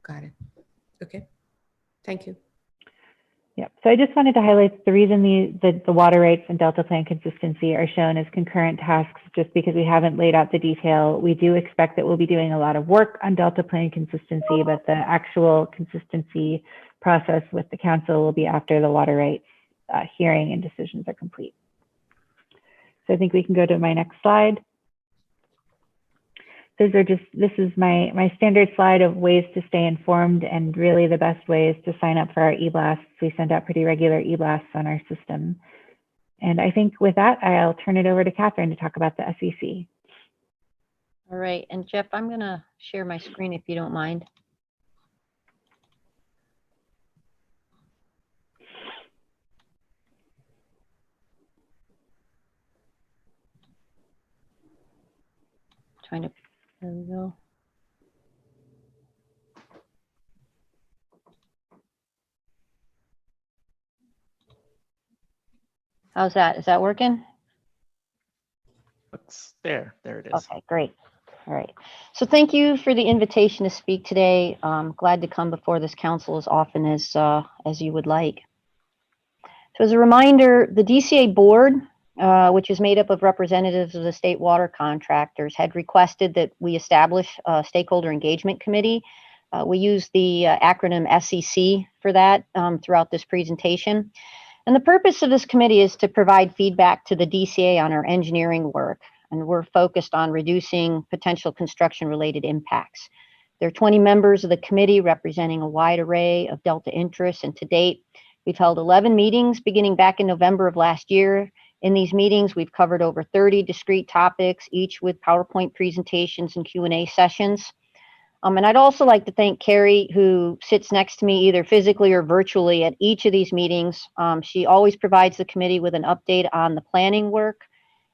E: Got it. Okay. Thank you.
R: Yep. So I just wanted to highlight the reason the water rights and Delta Plan consistency are shown as concurrent tasks, just because we haven't laid out the detail. We do expect that we'll be doing a lot of work on Delta Plan consistency, but the actual consistency process with the council will be after the water rights hearing and decisions are complete. So I think we can go to my next slide. This is my standard slide of ways to stay informed, and really the best way is to sign up for our e-blasts. We send out pretty regular e-blasts on our system. And I think with that, I'll turn it over to Catherine to talk about the SEC.
S: All right, and Jeff, I'm gonna share my screen if you don't mind. Trying to, there we go. How's that? Is that working?
O: Looks there it is.
S: Okay, great. All right. So thank you for the invitation to speak today. I'm glad to come before this council as often as you would like. So as a reminder, the DCA board, which is made up of representatives of the state water contractors, had requested that we establish a stakeholder engagement committee We use the acronym SEC for that throughout this presentation. And the purpose of this committee is to provide feedback to the DCA on our engineering work, and we're focused on reducing potential construction-related impacts. There are 20 members of the committee representing a wide array of Delta interests, and to date, we've held 11 meetings beginning back in November of last year. In these meetings, we've covered over 30 discrete topics, each with PowerPoint presentations and Q&A sessions. And I'd also like to thank Carrie, who sits next to me either physically or virtually at each of these meetings. She always provides the committee with an update on the planning work,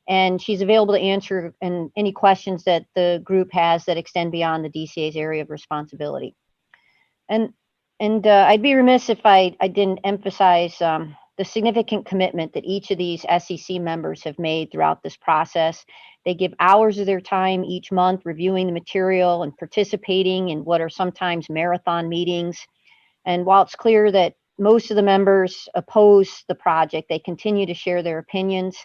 S: and she's available to answer any questions that the group has that extend beyond the DCA's area of responsibility. And I'd be remiss if I didn't emphasize the significant commitment that each of these SEC members have made throughout this process. They give hours of their time each month reviewing the material and participating in what are sometimes marathon meetings. And while it's clear that most of the members oppose the project, they continue to share their opinions.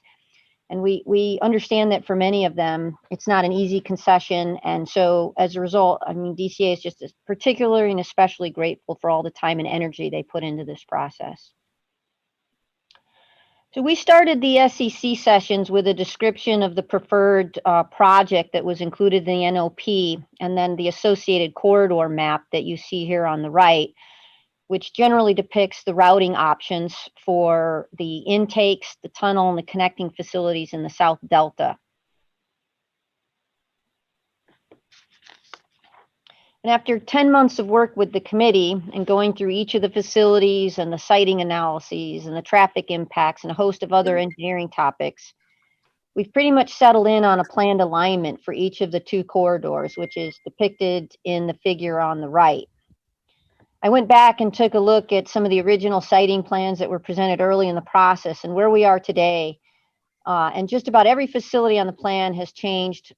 S: And we understand that for many of them, it's not an easy concession. And so as a result, I mean, DCA is just particularly and especially grateful for all the time and energy they put into this process. So we started the SEC sessions with a description of the preferred project that was included in the NOP, and then the associated corridor map that you see here on the right, which generally depicts the routing options for the intakes, the tunnel, and the connecting facilities in the South Delta. And after 10 months of work with the committee and going through each of the facilities and the siting analyses and the traffic impacts and a host of other engineering topics, we've pretty much settled in on a planned alignment for each of the two corridors, which is depicted in the figure on the right. I went back and took a look at some of the original siting plans that were presented early in the process and where we are today. And just about every facility on the plan has changed,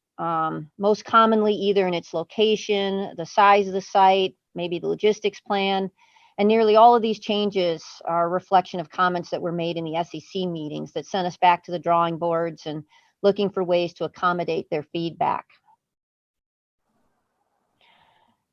S: most commonly either in its location, the size of the site, maybe the logistics plan. And nearly all of these changes are a reflection of comments that were made in the SEC meetings that sent us back to the drawing boards and looking for ways to accommodate their feedback.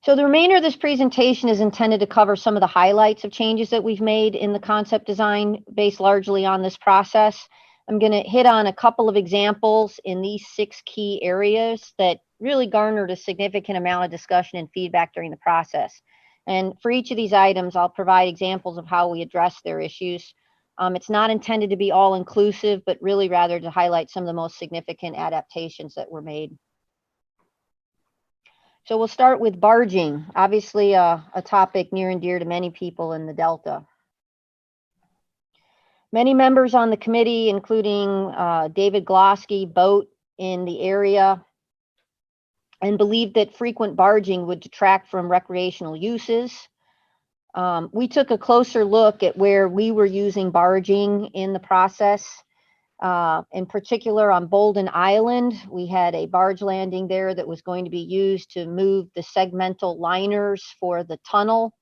S: So the remainder of this presentation is intended to cover some of the highlights of changes that we've made in the concept design based largely on this process. I'm going to hit on a couple of examples in these 6 key areas that really garnered a significant amount of discussion and feedback during the process. And for each of these items, I'll provide examples of how we address their issues. It's not intended to be all inclusive, but really rather to highlight some of the most significant adaptations that were made. So we'll start with barging, obviously a topic near and dear to many people in the Delta. Many members on the committee, including David Glosky, boat in the area and believed that frequent barging would detract from recreational uses. We took a closer look at where we were using barging in the process. In particular on Bolden Island, we had a barge landing there that was going to be used to move the segmental liners for the tunnel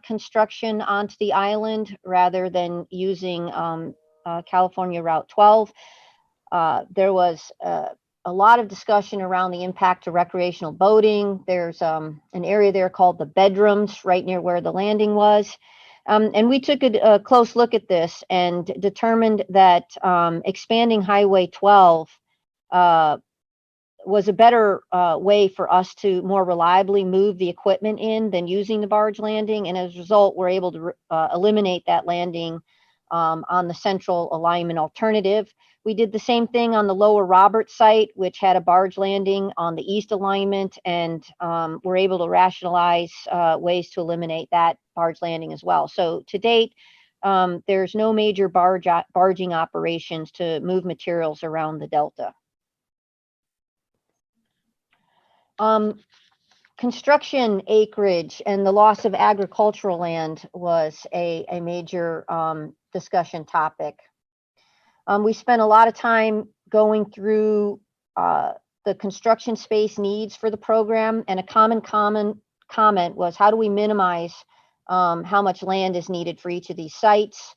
S: construction onto the island rather than using California Route 12. There was a lot of discussion around the impact to recreational boating. There's an area there called the Bedrooms right near where the landing was. And we took a close look at this and determined that expanding Highway 12 was a better way for us to more reliably move the equipment in than using the barge landing. And as a result, we're able to eliminate that landing on the central alignment alternative. We did the same thing on the Lower Roberts site, which had a barge landing on the east alignment, and we're able to rationalize ways to eliminate that barge landing as well. So to date, there's no major barging operations to move materials around the Delta. Construction acreage and the loss of agricultural land was a major discussion topic. We spent a lot of time going through the construction space needs for the program, and a common comment was, how do we minimize how much land is needed for each of these sites,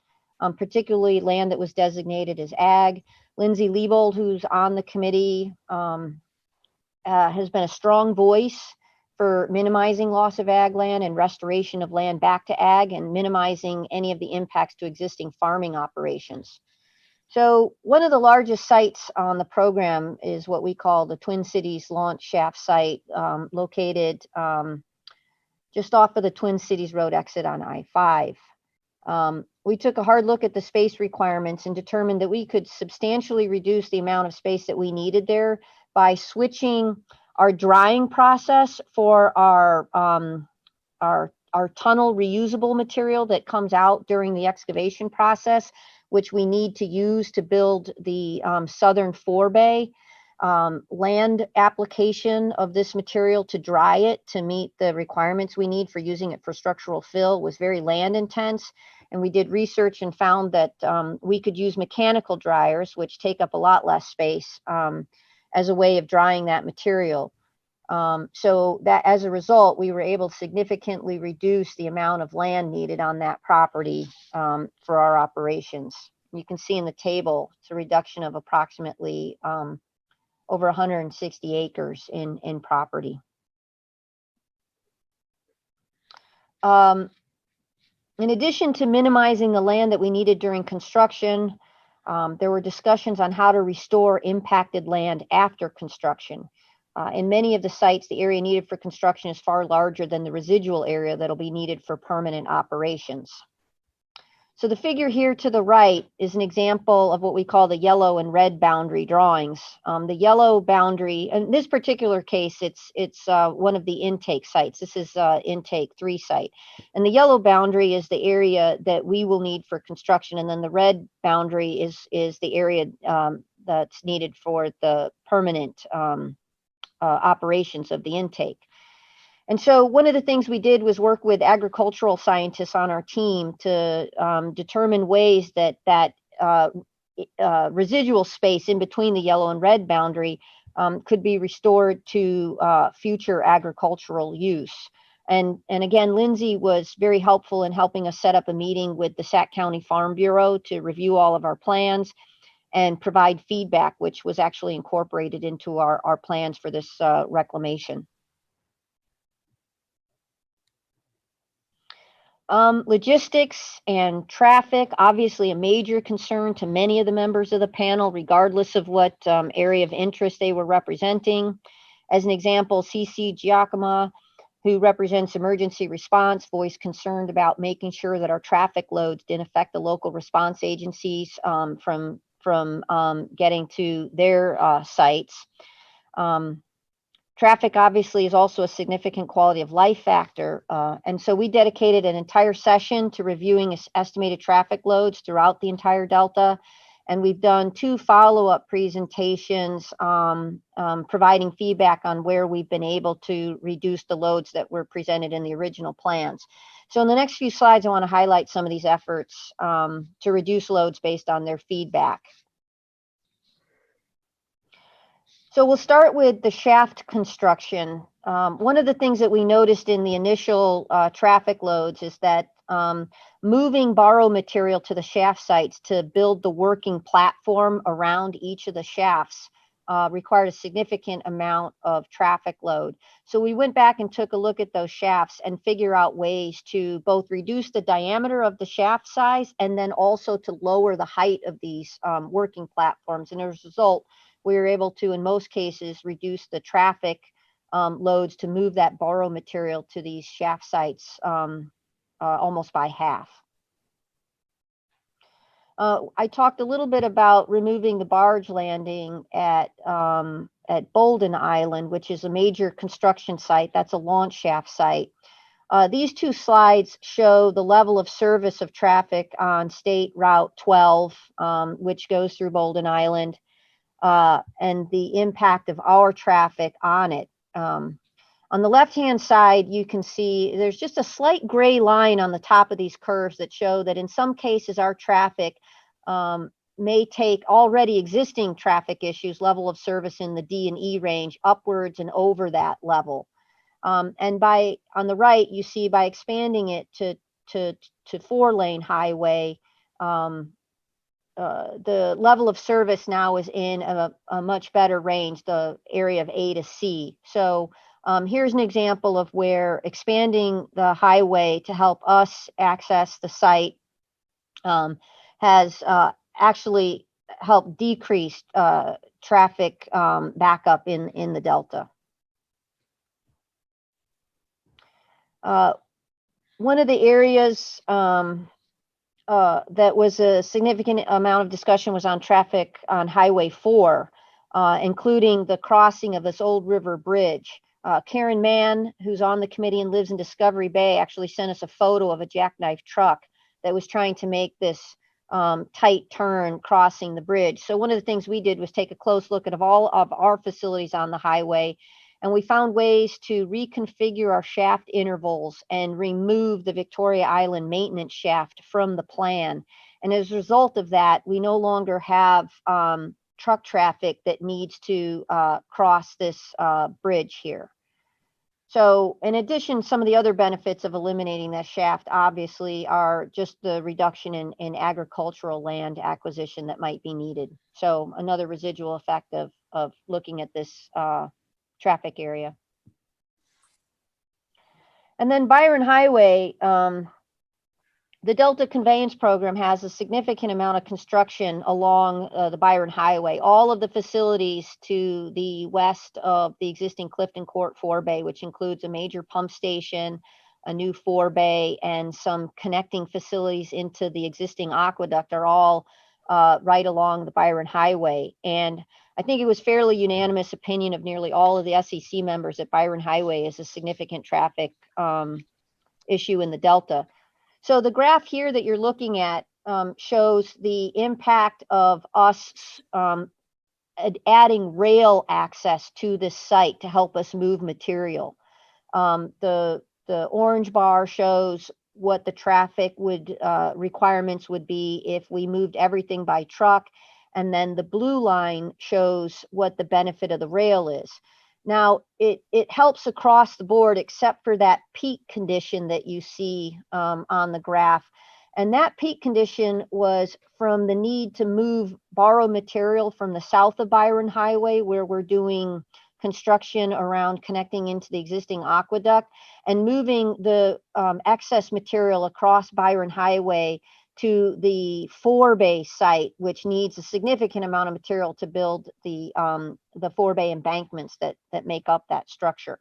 S: particularly land that was designated as ag. Lindsay Liebold, who's on the committee, has been a strong voice for minimizing loss of ag land and restoration of land back to ag and minimizing any of the impacts to existing farming operations. So one of the largest sites on the program is what we call the Twin Cities Launch Shaft site, located just off of the Twin Cities Road exit on I-5. We took a hard look at the space requirements and determined that we could substantially reduce the amount of space that we needed there by switching our drying process for our tunnel reusable material that comes out during the excavation process, which we need to use to build the southern forebay. Land application of this material to dry it to meet the requirements we need for using it for structural fill was very land intense. And we did research and found that we could use mechanical dryers, which take up a lot less space, as a way of drying that material. So that as a result, we were able to significantly reduce the amount of land needed on that property for our operations. You can see in the table, it's a reduction of approximately over 160 acres in property. In addition to minimizing the land that we needed during construction, there were discussions on how to restore impacted land after construction. In many of the sites, the area needed for construction is far larger than the residual area that'll be needed for permanent operations. So the figure here to the right is an example of what we call the yellow and red boundary drawings. The yellow boundary, in this particular case, it's one of the intake sites. This is intake 3 site. And the yellow boundary is the area that we will need for construction. And then the red boundary is the area that's needed for the permanent operations of the intake. And so one of the things we did was work with agricultural scientists on our team to determine ways that residual space in between the yellow and red boundary could be restored to future agricultural use. And again, Lindsay was very helpful in helping us set up a meeting with the Sac County Farm Bureau to review all of our plans and provide feedback, which was actually incorporated into our plans for this reclamation. Logistics and traffic, obviously a major concern to many of the members of the panel, regardless of what area of interest they were representing. As an example, CC Giacomo, who represents emergency response, voiced concern about making sure that our traffic loads didn't affect the local response agencies from getting to their sites. Traffic obviously is also a significant quality of life factor. And so we dedicated an entire session to reviewing estimated traffic loads throughout the entire Delta. And we've done 2 follow-up presentations providing feedback on where we've been able to reduce the loads that were presented in the original plans. So in the next few slides, I want to highlight some of these efforts to reduce loads based on their feedback. So we'll start with the shaft construction. One of the things that we noticed in the initial traffic loads is that moving borrow material to the shaft sites to build the working platform around each of the shafts required a significant amount of traffic load. So we went back and took a look at those shafts and figure out ways to both reduce the diameter of the shaft size and then also to lower the height of these working platforms. And as a result, we were able to, in most cases, reduce the traffic loads to move that borrow material to these shaft sites almost by half. I talked a little bit about removing the barge landing at Bolden Island, which is a major construction site. That's a launch shaft site. These 2 slides show the level of service of traffic on State Route 12, which goes through Bolden Island. And the impact of our traffic on it. On the left-hand side, you can see there's just a slight gray line on the top of these curves that show that in some cases our traffic may take already existing traffic issues, level of service in the D and E range, upwards and over that level. And on the right, you see by expanding it to 4-lane highway, the level of service now is in a much better range, the area of A to C. So Here's an example of where expanding the highway to help us access the site has actually helped decrease traffic backup in the Delta. One of the areas that was a significant amount of discussion was on traffic on Highway 4, including the crossing of this old river bridge. Karen Mann, who's on the committee and lives in Discovery Bay, actually sent us a photo of a jackknife truck that was trying to make this tight turn crossing the bridge. So one of the things we did was take a close look at all of our facilities on the highway, and we found ways to reconfigure our shaft intervals and remove the Victoria Island maintenance shaft from the plan. And as a result of that, we no longer have truck traffic that needs to cross this bridge here. So in addition, some of the other benefits of eliminating that shaft obviously are just the reduction in agricultural land acquisition that might be needed. So another residual effect of looking at this traffic area. And then Byron Highway, the Delta Conveyance Program has a significant amount of construction along the Byron Highway. All of the facilities to the west of the existing Clifton Court forebay, which includes a major pump station, a new forebay, and some connecting facilities into the existing aqueduct, are all right along the Byron Highway. And I think it was fairly unanimous opinion of nearly all of the SEC members that Byron Highway is a significant traffic issue in the Delta. So the graph here that you're looking at shows the impact of us adding rail access to this site to help us move material. The orange bar shows what the traffic requirements would be if we moved everything by truck. And then the blue line shows what the benefit of the rail is. Now, it helps across the board except for that peak condition that you see on the graph. And that peak condition was from the need to borrow material from the south of Byron Highway, where we're doing construction around connecting into the existing aqueduct, and moving the excess material across Byron Highway to the forebay site, which needs a significant amount of material to build the forebay embankments that make up that structure.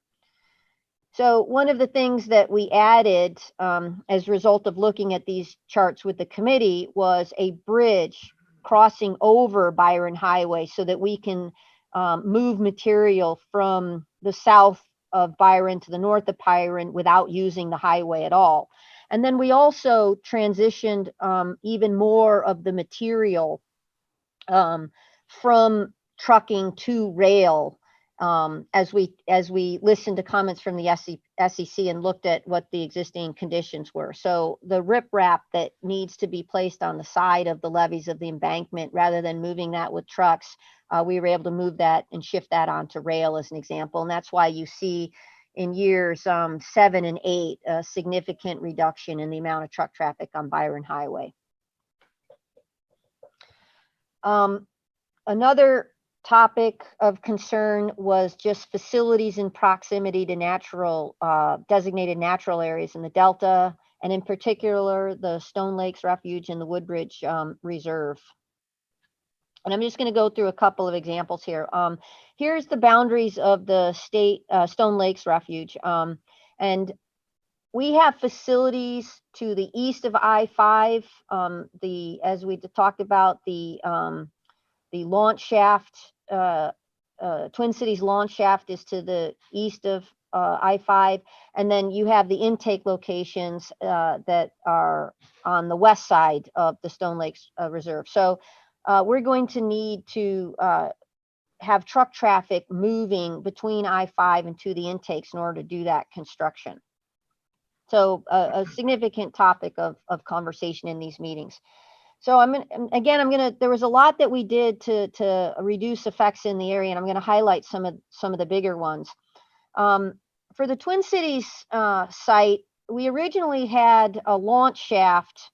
S: So one of the things that we added as a result of looking at these charts with the committee was a bridge crossing over Byron Highway so that we can move material from the south of Byron to the north of Byron without using the highway at all. And then we also transitioned even more of the material from trucking to rail as we listened to comments from the SEC and looked at what the existing conditions were. So the riprap that needs to be placed on the side of the levees of the embankment, rather than moving that with trucks, we were able to move that and shift that onto rail as an example. And that's why you see in years 7 and 8, a significant reduction in the amount of truck traffic on Byron Highway. Another topic of concern was just facilities in proximity to designated natural areas in the Delta, and in particular, the Stone Lakes Refuge and the Woodbridge Reserve. And I'm just going to go through a couple of examples here. Here's the boundaries of the state Stone Lakes Refuge. And we have facilities to the east of I-5. As we talked about, the launch shaft, Twin Cities launch shaft is to the east of I-5. And then you have the intake locations that are on the west side of the Stone Lakes Reserve. So we're going to need to have truck traffic moving between I-5 and to the intakes in order to do that construction. So a significant topic of conversation in these meetings. So there was a lot that we did to reduce effects in the area, and I'm going to highlight some of the bigger ones. For the Twin Cities site, we originally had a launch shaft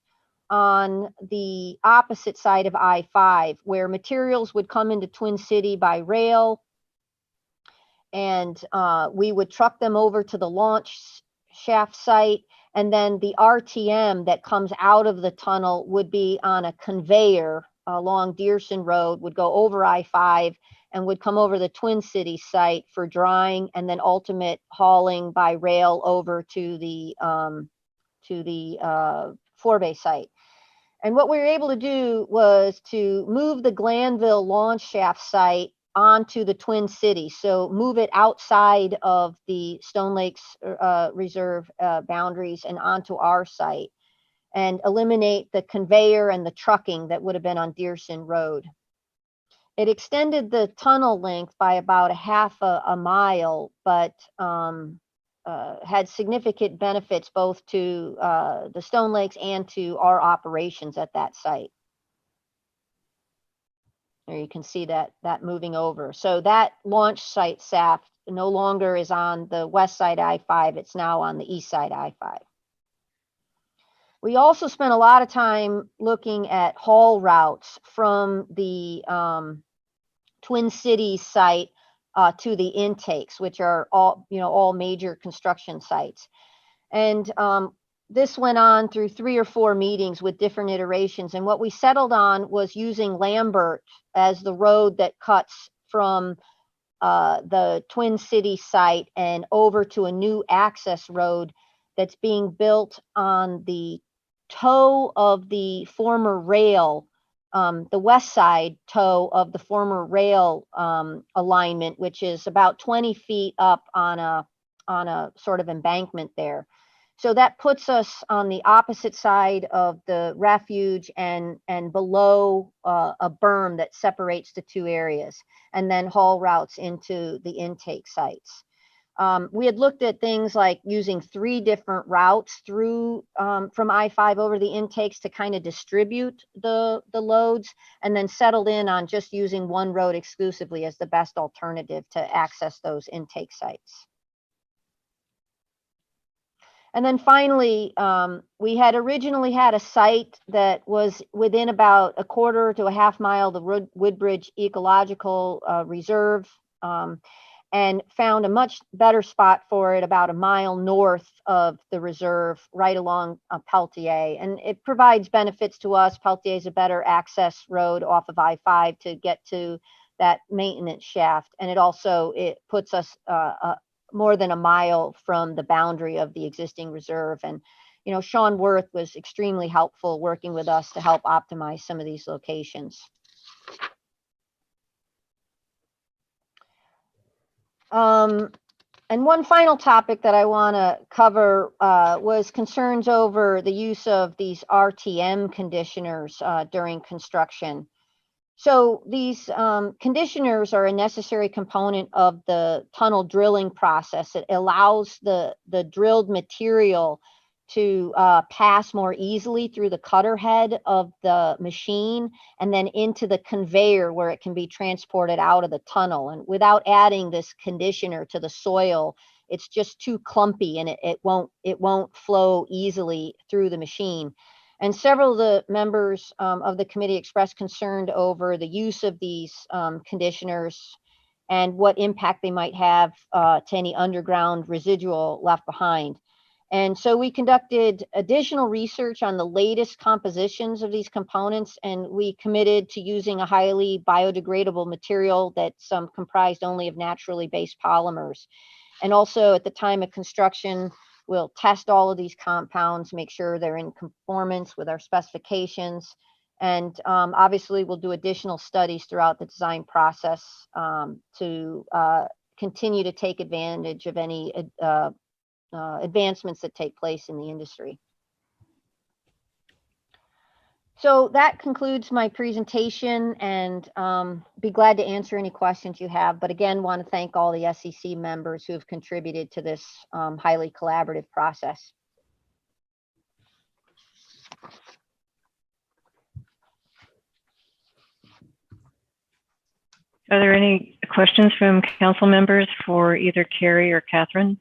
S: on the opposite side of I-5, where materials would come into Twin City by rail and we would truck them over to the launch shaft site, and then the RTM that comes out of the tunnel would be on a conveyor along Dearson Road, would go over I-5 and would come over the Twin Cities site for drying, and then ultimate hauling by rail over to the Forebay site. And what we were able to do was to move the Glanville launch shaft site onto the Twin Cities. So move it outside of the Stone Lakes Reserve boundaries and onto our site, and eliminate the conveyor and the trucking that would have been on Dearson Road. It extended the tunnel length by about a half a mile, but had significant benefits both to the Stone Lakes and to our operations at that site. There you can see that moving over. So that launch site shaft no longer is on the west side I-5, it's now on the east side I-5. We also spent a lot of time looking at haul routes from the Twin Cities site to the intakes, which are all major construction sites. And this went on through 3 or 4 meetings with different iterations. And what we settled on was using Lambert as the road that cuts from the Twin Cities site and over to a new access road that's being built on the toe of the former rail, the west side toe of the former rail alignment, which is about 20 feet up on a sort of embankment there. So that puts us on the opposite side of the refuge and below a berm that separates the 2 areas, and then haul routes into the intake sites. We had looked at things like using 3 different routes through from I-5 over the intakes to kind of distribute the loads, and then settled in on just using 1 road exclusively as the best alternative to access those intake sites. And then finally, we had originally had a site that was within about a quarter to a half mile of the Woodbridge Ecological Reserve, and found a much better spot for it about a mile north of the reserve, right along Peltier. And it provides benefits to us. Peltier is a better access road off of I-5 to get to that maintenance shaft. And it puts us more than a mile from the boundary of the existing reserve. And, Sean Worth was extremely helpful working with us to help optimize some of these locations. And one final topic that I want to cover was concerns over the use of these RTM conditioners during construction. So these conditioners are a necessary component of the tunnel drilling process. It allows the drilled material to pass more easily through the cutter head of the machine and then into the conveyor where it can be transported out of the tunnel. And without adding this conditioner to the soil, it's just too clumpy and it won't flow easily through the machine. And several of the members of the committee expressed concern over the use of these conditioners and what impact they might have to any underground residual left behind. And so we conducted additional research on the latest compositions of these components, and we committed to using a highly biodegradable material that's comprised only of naturally based polymers. And also at the time of construction, we'll test all of these compounds, make sure they're in conformance with our specifications. And obviously we'll do additional studies throughout the design process to continue to take advantage of any advancements that take place in the industry. So that concludes my presentation, and be glad to answer any questions you have. But again, want to thank all the SEC members who have contributed to this highly collaborative process.
A: Are there any questions from council members for either Carrie or Catherine?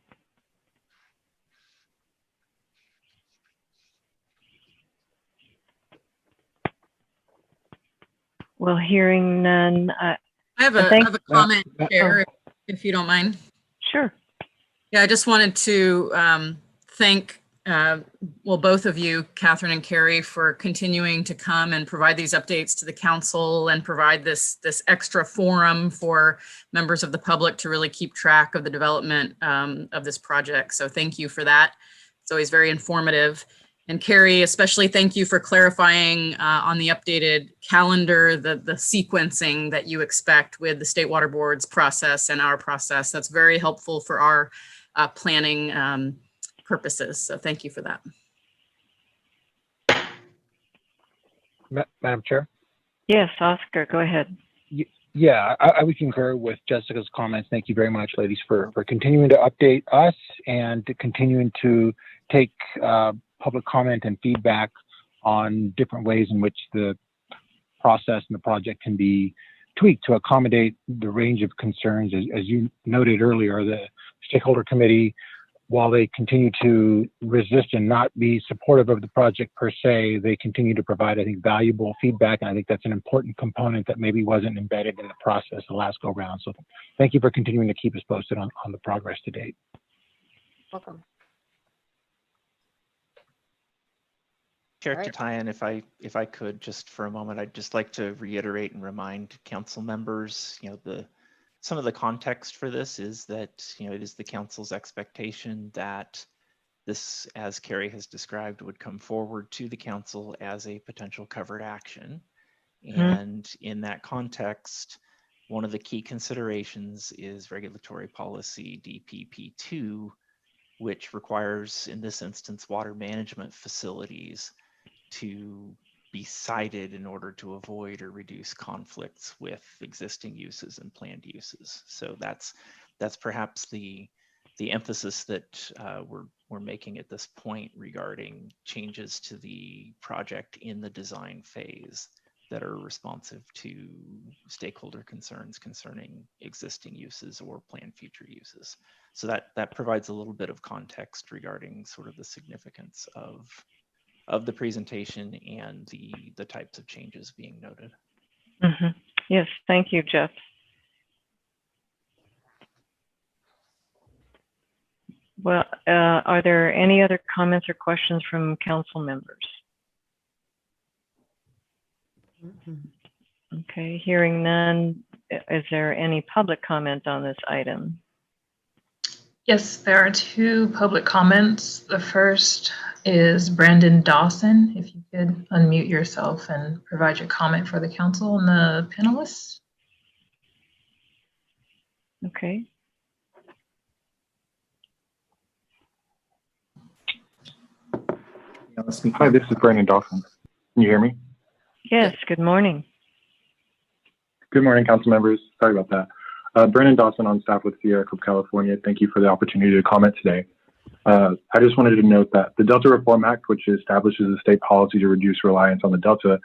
A: Well, hearing none.
I: I have a comment, Chair. if you don't mind.
A: Sure.
I: Yeah, I just wanted to thank, well, both of you, Catherine and Carrie, for continuing to come and provide these updates to the council and provide this extra forum for members of the public to really keep track of the development of this project. So thank you for that. It's always very informative. And Carrie, especially thank you for clarifying on the updated calendar, the sequencing that you expect with the State Water Board's process and our process. That's very helpful for our planning purposes. So thank you for that.
J: Madam Chair?
A: Yes, Oscar, go ahead.
J: Yeah, I would concur with Jessica's comments. Thank you very much, ladies, for continuing to update us and to continuing to take public comment and feedback on different ways in which the process and the project can be tweaked to accommodate the range of concerns. As you noted earlier, the Stakeholder Committee, while they continue to resist and not be supportive of the project per se, they continue to provide, I think, valuable feedback. And I think that's an important component that maybe wasn't embedded in the process the last go round. So thank you for continuing to keep us posted on the progress to date.
S: Welcome.
O: Chair
S: Right.
O: Tatayan, if I could just for a moment, I'd just like to reiterate and remind council members, some of the context for this is that, it is the council's expectation that this, as Carrie has described, would come forward to the council as a potential covered action. And in that context, one of the key considerations is regulatory policy DPP2, which requires, in this instance, water management facilities to be cited in order to avoid or reduce conflicts with existing uses and planned uses. So that's perhaps the emphasis that we're making at this point regarding changes to the project in the design phase that are responsive to stakeholder concerns concerning existing uses or planned future uses. So that provides a little bit of context regarding sort of the significance of the presentation and the types of changes being noted.
A: Yes, thank you, Jeff. Well, are there any other comments or questions from council members? Okay, hearing none, is there any public comment on this item?
F: Yes, there are two public comments. The first is Brandon Dawson. If you could unmute yourself and provide your comment for the council and the panelists.
A: Okay.
T: Hi, this is Brandon Dawson. Can you hear me?
A: Yes, good morning.
T: Good morning, council members. Sorry about that. Brandon Dawson on staff with Sierra Club, California. Thank you for the opportunity to comment today. I just wanted to note that the Delta Reform Act, which establishes a state policy to reduce reliance on the Delta,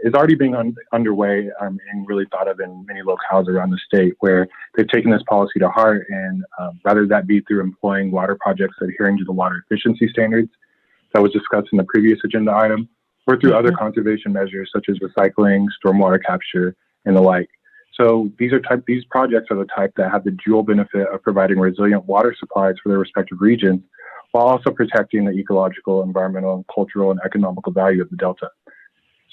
T: is already being underway and really thought of in many locales around the state, where they've taken this policy to heart, and rather that be through employing water projects adhering to the water efficiency standards that was discussed in the previous agenda item, or through other conservation measures such as recycling, stormwater capture, and the like. So these projects are the type that have the dual benefit of providing resilient water supplies for their respective regions, while also protecting the ecological, environmental, cultural, and economical value of the Delta.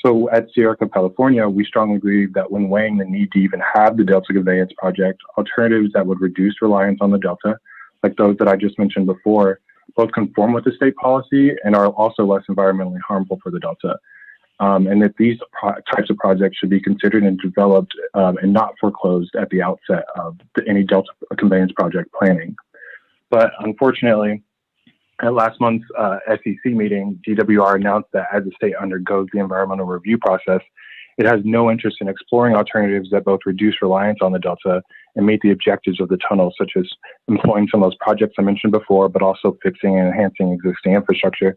T: So at Sierra Club, California, we strongly believe that when weighing the need to even have the Delta Conveyance project, alternatives that would reduce reliance on the Delta, like those that I just mentioned before, both conform with the state policy and are also less environmentally harmful for the Delta. And that these types of projects should be considered and developed and not foreclosed at the outset of any Delta Conveyance project planning. But unfortunately, at last month's SEC meeting, DWR announced that as the state undergoes the environmental review process, it has no interest in exploring alternatives that both reduce reliance on the Delta and meet the objectives of the tunnel, such as employing some of those projects I mentioned before, but also fixing and enhancing existing infrastructure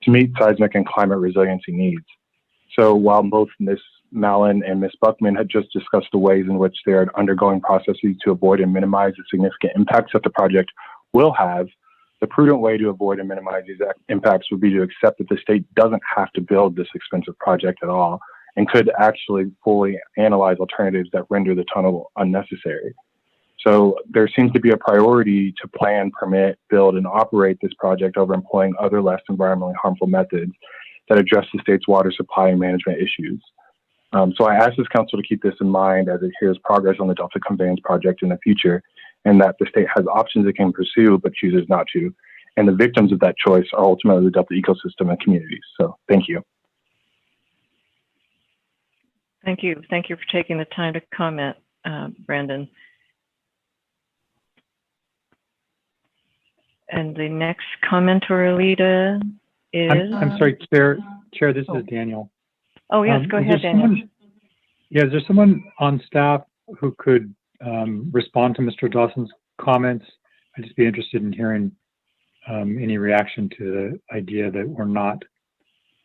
T: to meet seismic and climate resiliency needs. So while both Ms. Mallon and Ms. Buckman had just discussed the ways in which they are undergoing processes to avoid and minimize the significant impacts that the project will have, the prudent way to avoid and minimize these impacts would be to accept that the state doesn't have to build this expensive project at all, and could actually fully analyze alternatives that render the tunnel unnecessary. So there seems to be a priority to plan, permit, build, and operate this project over employing other less environmentally harmful methods that address the state's water supply and management issues. So I ask this council to keep this in mind as it hears progress on the Delta Conveyance project in the future, and that the state has options it can pursue but chooses not to. And the victims of that choice are ultimately the Delta ecosystem and communities. So thank you.
A: Thank you. Thank you for taking the time to comment, Brandon. And the next commenter, Alita, is...
D: I'm sorry, Chair, this is Daniel.
A: Oh, yes, go ahead, Daniel.
D: Is there someone on staff who could respond to Mr. Dawson's comments? I'd just be interested in hearing any reaction to the idea that we're not,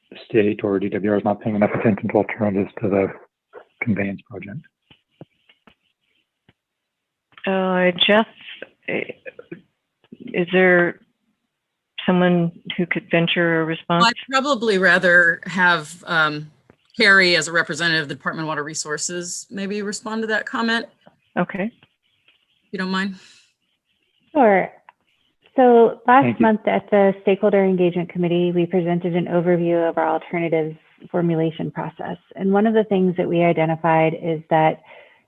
D: the state or DWR is not paying enough attention to alternatives to the conveyance project.
A: Jeff, is there someone who could venture a response?
I: I'd probably rather have Carrie, as a representative of the Department of Water Resources, maybe respond to that comment.
A: Okay.
I: If you don't mind.
R: Sure. So last month at the Stakeholder Engagement Committee, we presented an overview of our alternatives formulation process. And one of the things that we identified is that,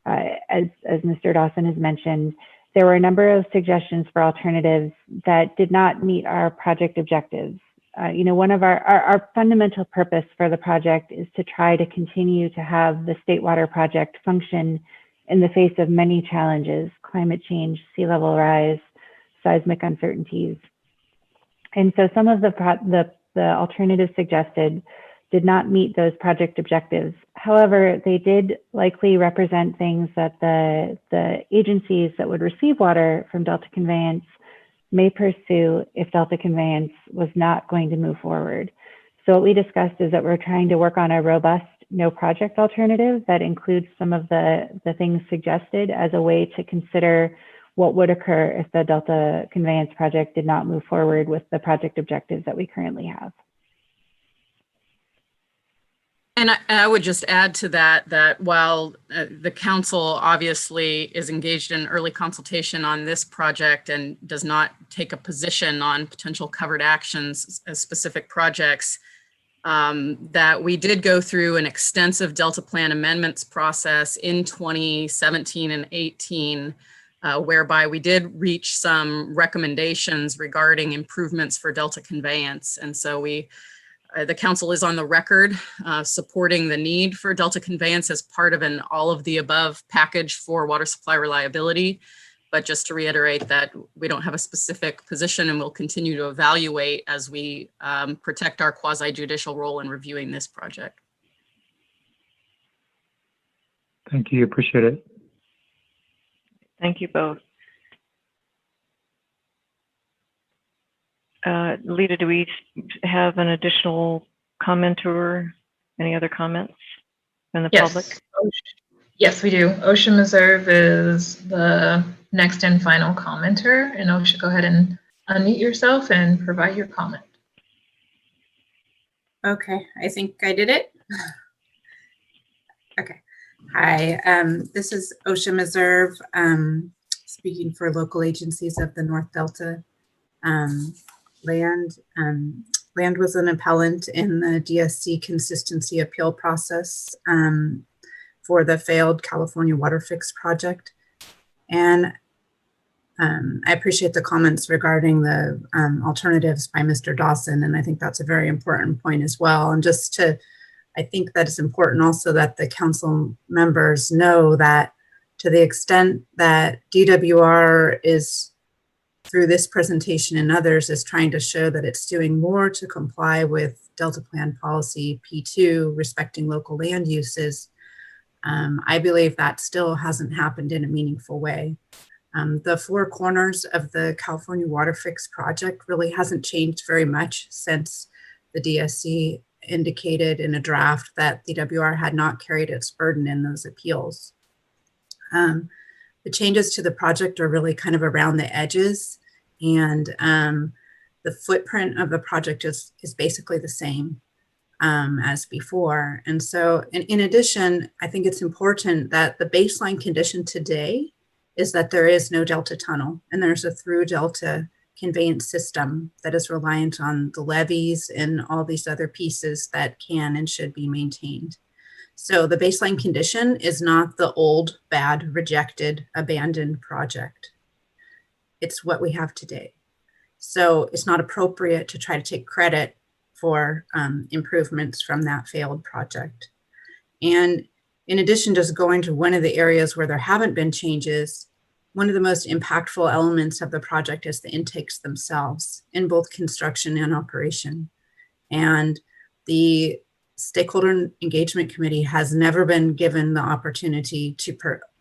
R: as Mr. Dawson has mentioned, there were a number of suggestions for alternatives that did not meet our project objectives. One of our fundamental purpose for the project is to try to continue to have the State Water Project function in the face of many challenges: climate change, sea level rise, seismic uncertainties. And so some of the alternatives suggested did not meet those project objectives. However, they did likely represent things that the agencies that would receive water from Delta Conveyance may pursue if Delta Conveyance was not going to move forward. So what we discussed is that we're trying to work on a robust no project alternative that includes some of the things suggested as a way to consider what would occur if the Delta Conveyance project did not move forward with the project objectives that we currently have.
I: And I would just add to that while the council obviously is engaged in early consultation on this project and does not take a position on potential covered actions as specific projects, that we did go through an extensive Delta Plan amendments process in 2017 and 18, whereby we did reach some recommendations regarding improvements for Delta Conveyance. And so the council is on the record supporting the need for Delta Conveyance as part of an all of the above package for water supply reliability. But just to reiterate that we don't have a specific position and we'll continue to evaluate as we protect our quasi-judicial role in reviewing this project.
D: Thank you, appreciate it.
A: Thank you both. Lita, do we have an additional comment or any other comments from the public?
F: Yes, we do. OSHA Meserve is the next and final commenter. And OSHA, go ahead and unmute yourself and provide your comment.
S: Okay, I think I did it. Okay. Hi, this is OSHA Meserve, speaking for local agencies of the North Delta. Land was an appellant in the DSC consistency appeal process for the failed California water fix project. And I appreciate the comments regarding the alternatives by Mr. Dawson. And I think that's a very important point as well. And I think that it's important also that the council members know that to the extent that DWR is, through this presentation and others, is trying to show that it's doing more to comply with Delta Plan Policy P2, respecting local land uses, I believe that still hasn't happened in a meaningful way. The four corners of the California Water Fix project really hasn't changed very much since the DSC indicated in a draft that DWR had not carried its burden in those appeals. The changes to the project are really kind of around the edges, and the footprint of the project is basically the same as before. And so in addition, I think it's important that the baseline condition today
C: is that there is no delta tunnel, and there's a through delta conveyance system that is reliant on the levees and all these other pieces that can and should be maintained. So the baseline condition is not the old, bad, rejected, abandoned project. It's what we have today. So it's not appropriate to try to take credit for improvements from that failed project. And in addition, just going to one of the areas where there haven't been changes, one of the most impactful elements of the project is the intakes themselves in both construction and operation. And the Stakeholder Engagement Committee has never been given the opportunity to,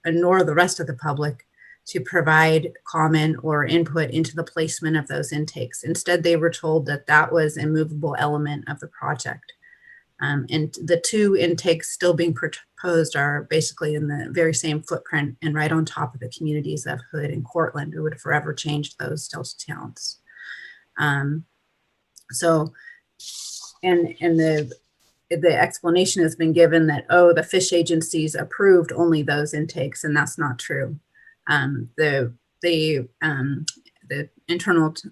C: nor the rest of the public, to provide comment or input into the placement of those intakes. Instead, they were told that that was a movable element of the project. And the two intakes still being proposed are basically in the very same footprint and right on top of the communities of Hood and Cortland. It would have forever changed those delta towns. And the explanation has been given that, oh, the fish agencies approved only those intakes, and that's not true. The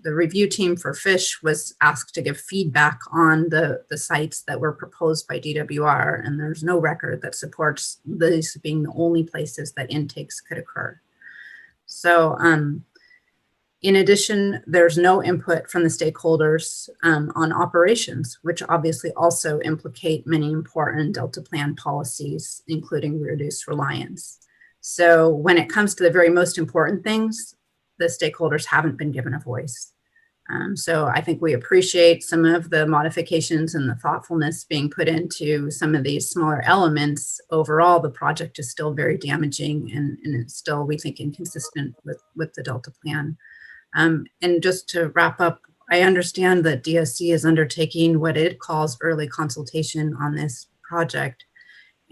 C: review team for fish was asked to give feedback on the sites that were proposed by DWR, and there's no record that supports these being the only places that intakes could occur. So in addition, there's no input from the stakeholders on operations, which obviously also implicate many important Delta Plan policies, including reduced reliance. So when it comes to the very most important things, the stakeholders haven't been given a voice. So I think we appreciate some of the modifications and the thoughtfulness being put into some of these smaller elements. Overall, the project is still very damaging and it's still, we think, inconsistent with the Delta Plan. And just to wrap up, I understand that DSC is undertaking what it calls early consultation on this project.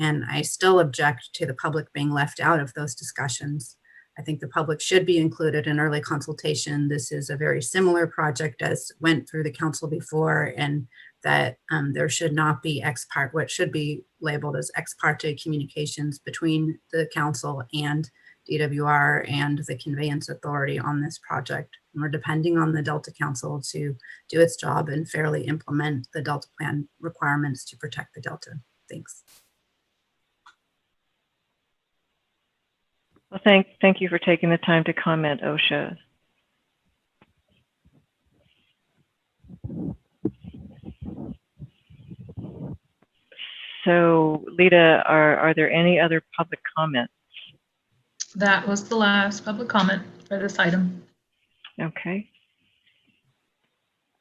C: And I still object to the public being left out of those discussions. I think the public should be included in early consultation. This is a very similar project as went through the council before, and that there should not be what should be labeled as ex parte communications between the council and DWR and the conveyance authority on this project. And we're depending on the Delta Council to do its job and fairly implement the Delta Plan requirements to protect the Delta. Thanks.
A: Well, thank you for taking the time to comment, OSHA. So, Lita, are there any other public comments?
F: That was the last public comment for this item.
A: Okay.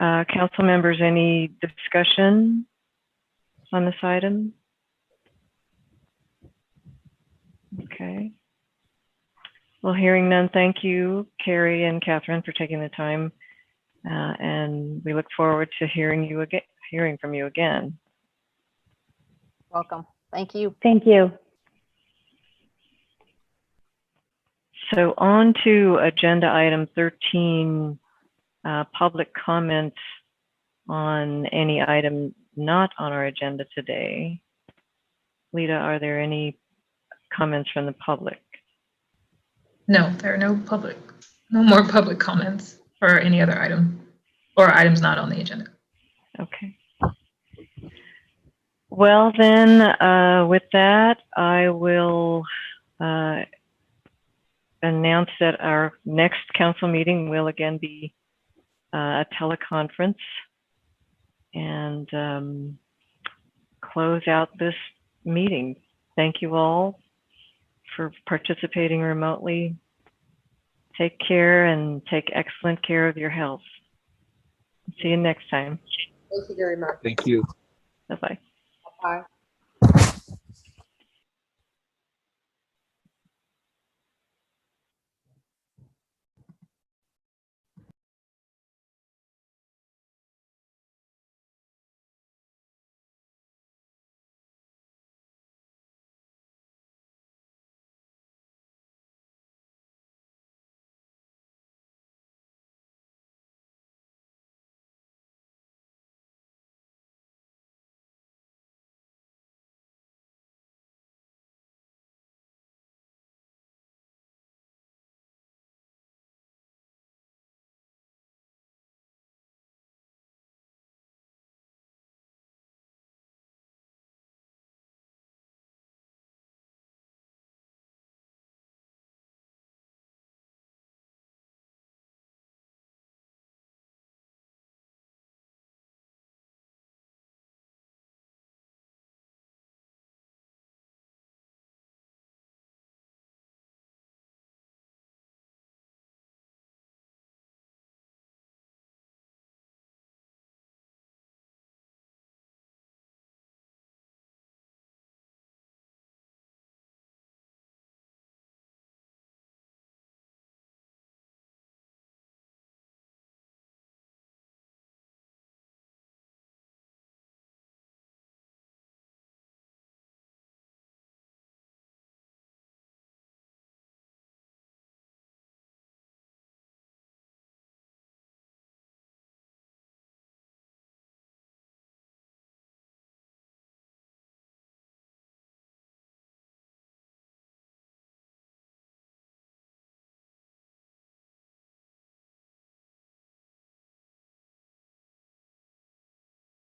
A: Council members, any discussion on this item? Okay. Well, hearing none, thank you, Carrie and Catherine, for taking the time, and we look forward to hearing from you again.
S: Welcome. Thank you.
R: Thank you.
A: So on to agenda item 13, public comment on any item not on our agenda today. Lita, are there any comments from the public?
F: No, there are no more public comments for any other item or items not on the agenda.
A: Okay. Well then, with that, I will announce that our next council meeting will again be a teleconference, and close out this meeting. Thank you all for participating remotely. Take care and take excellent care of your health. See you next time.
E: Thank you very much.
J: Thank you.
A: Bye-bye.
E: Bye.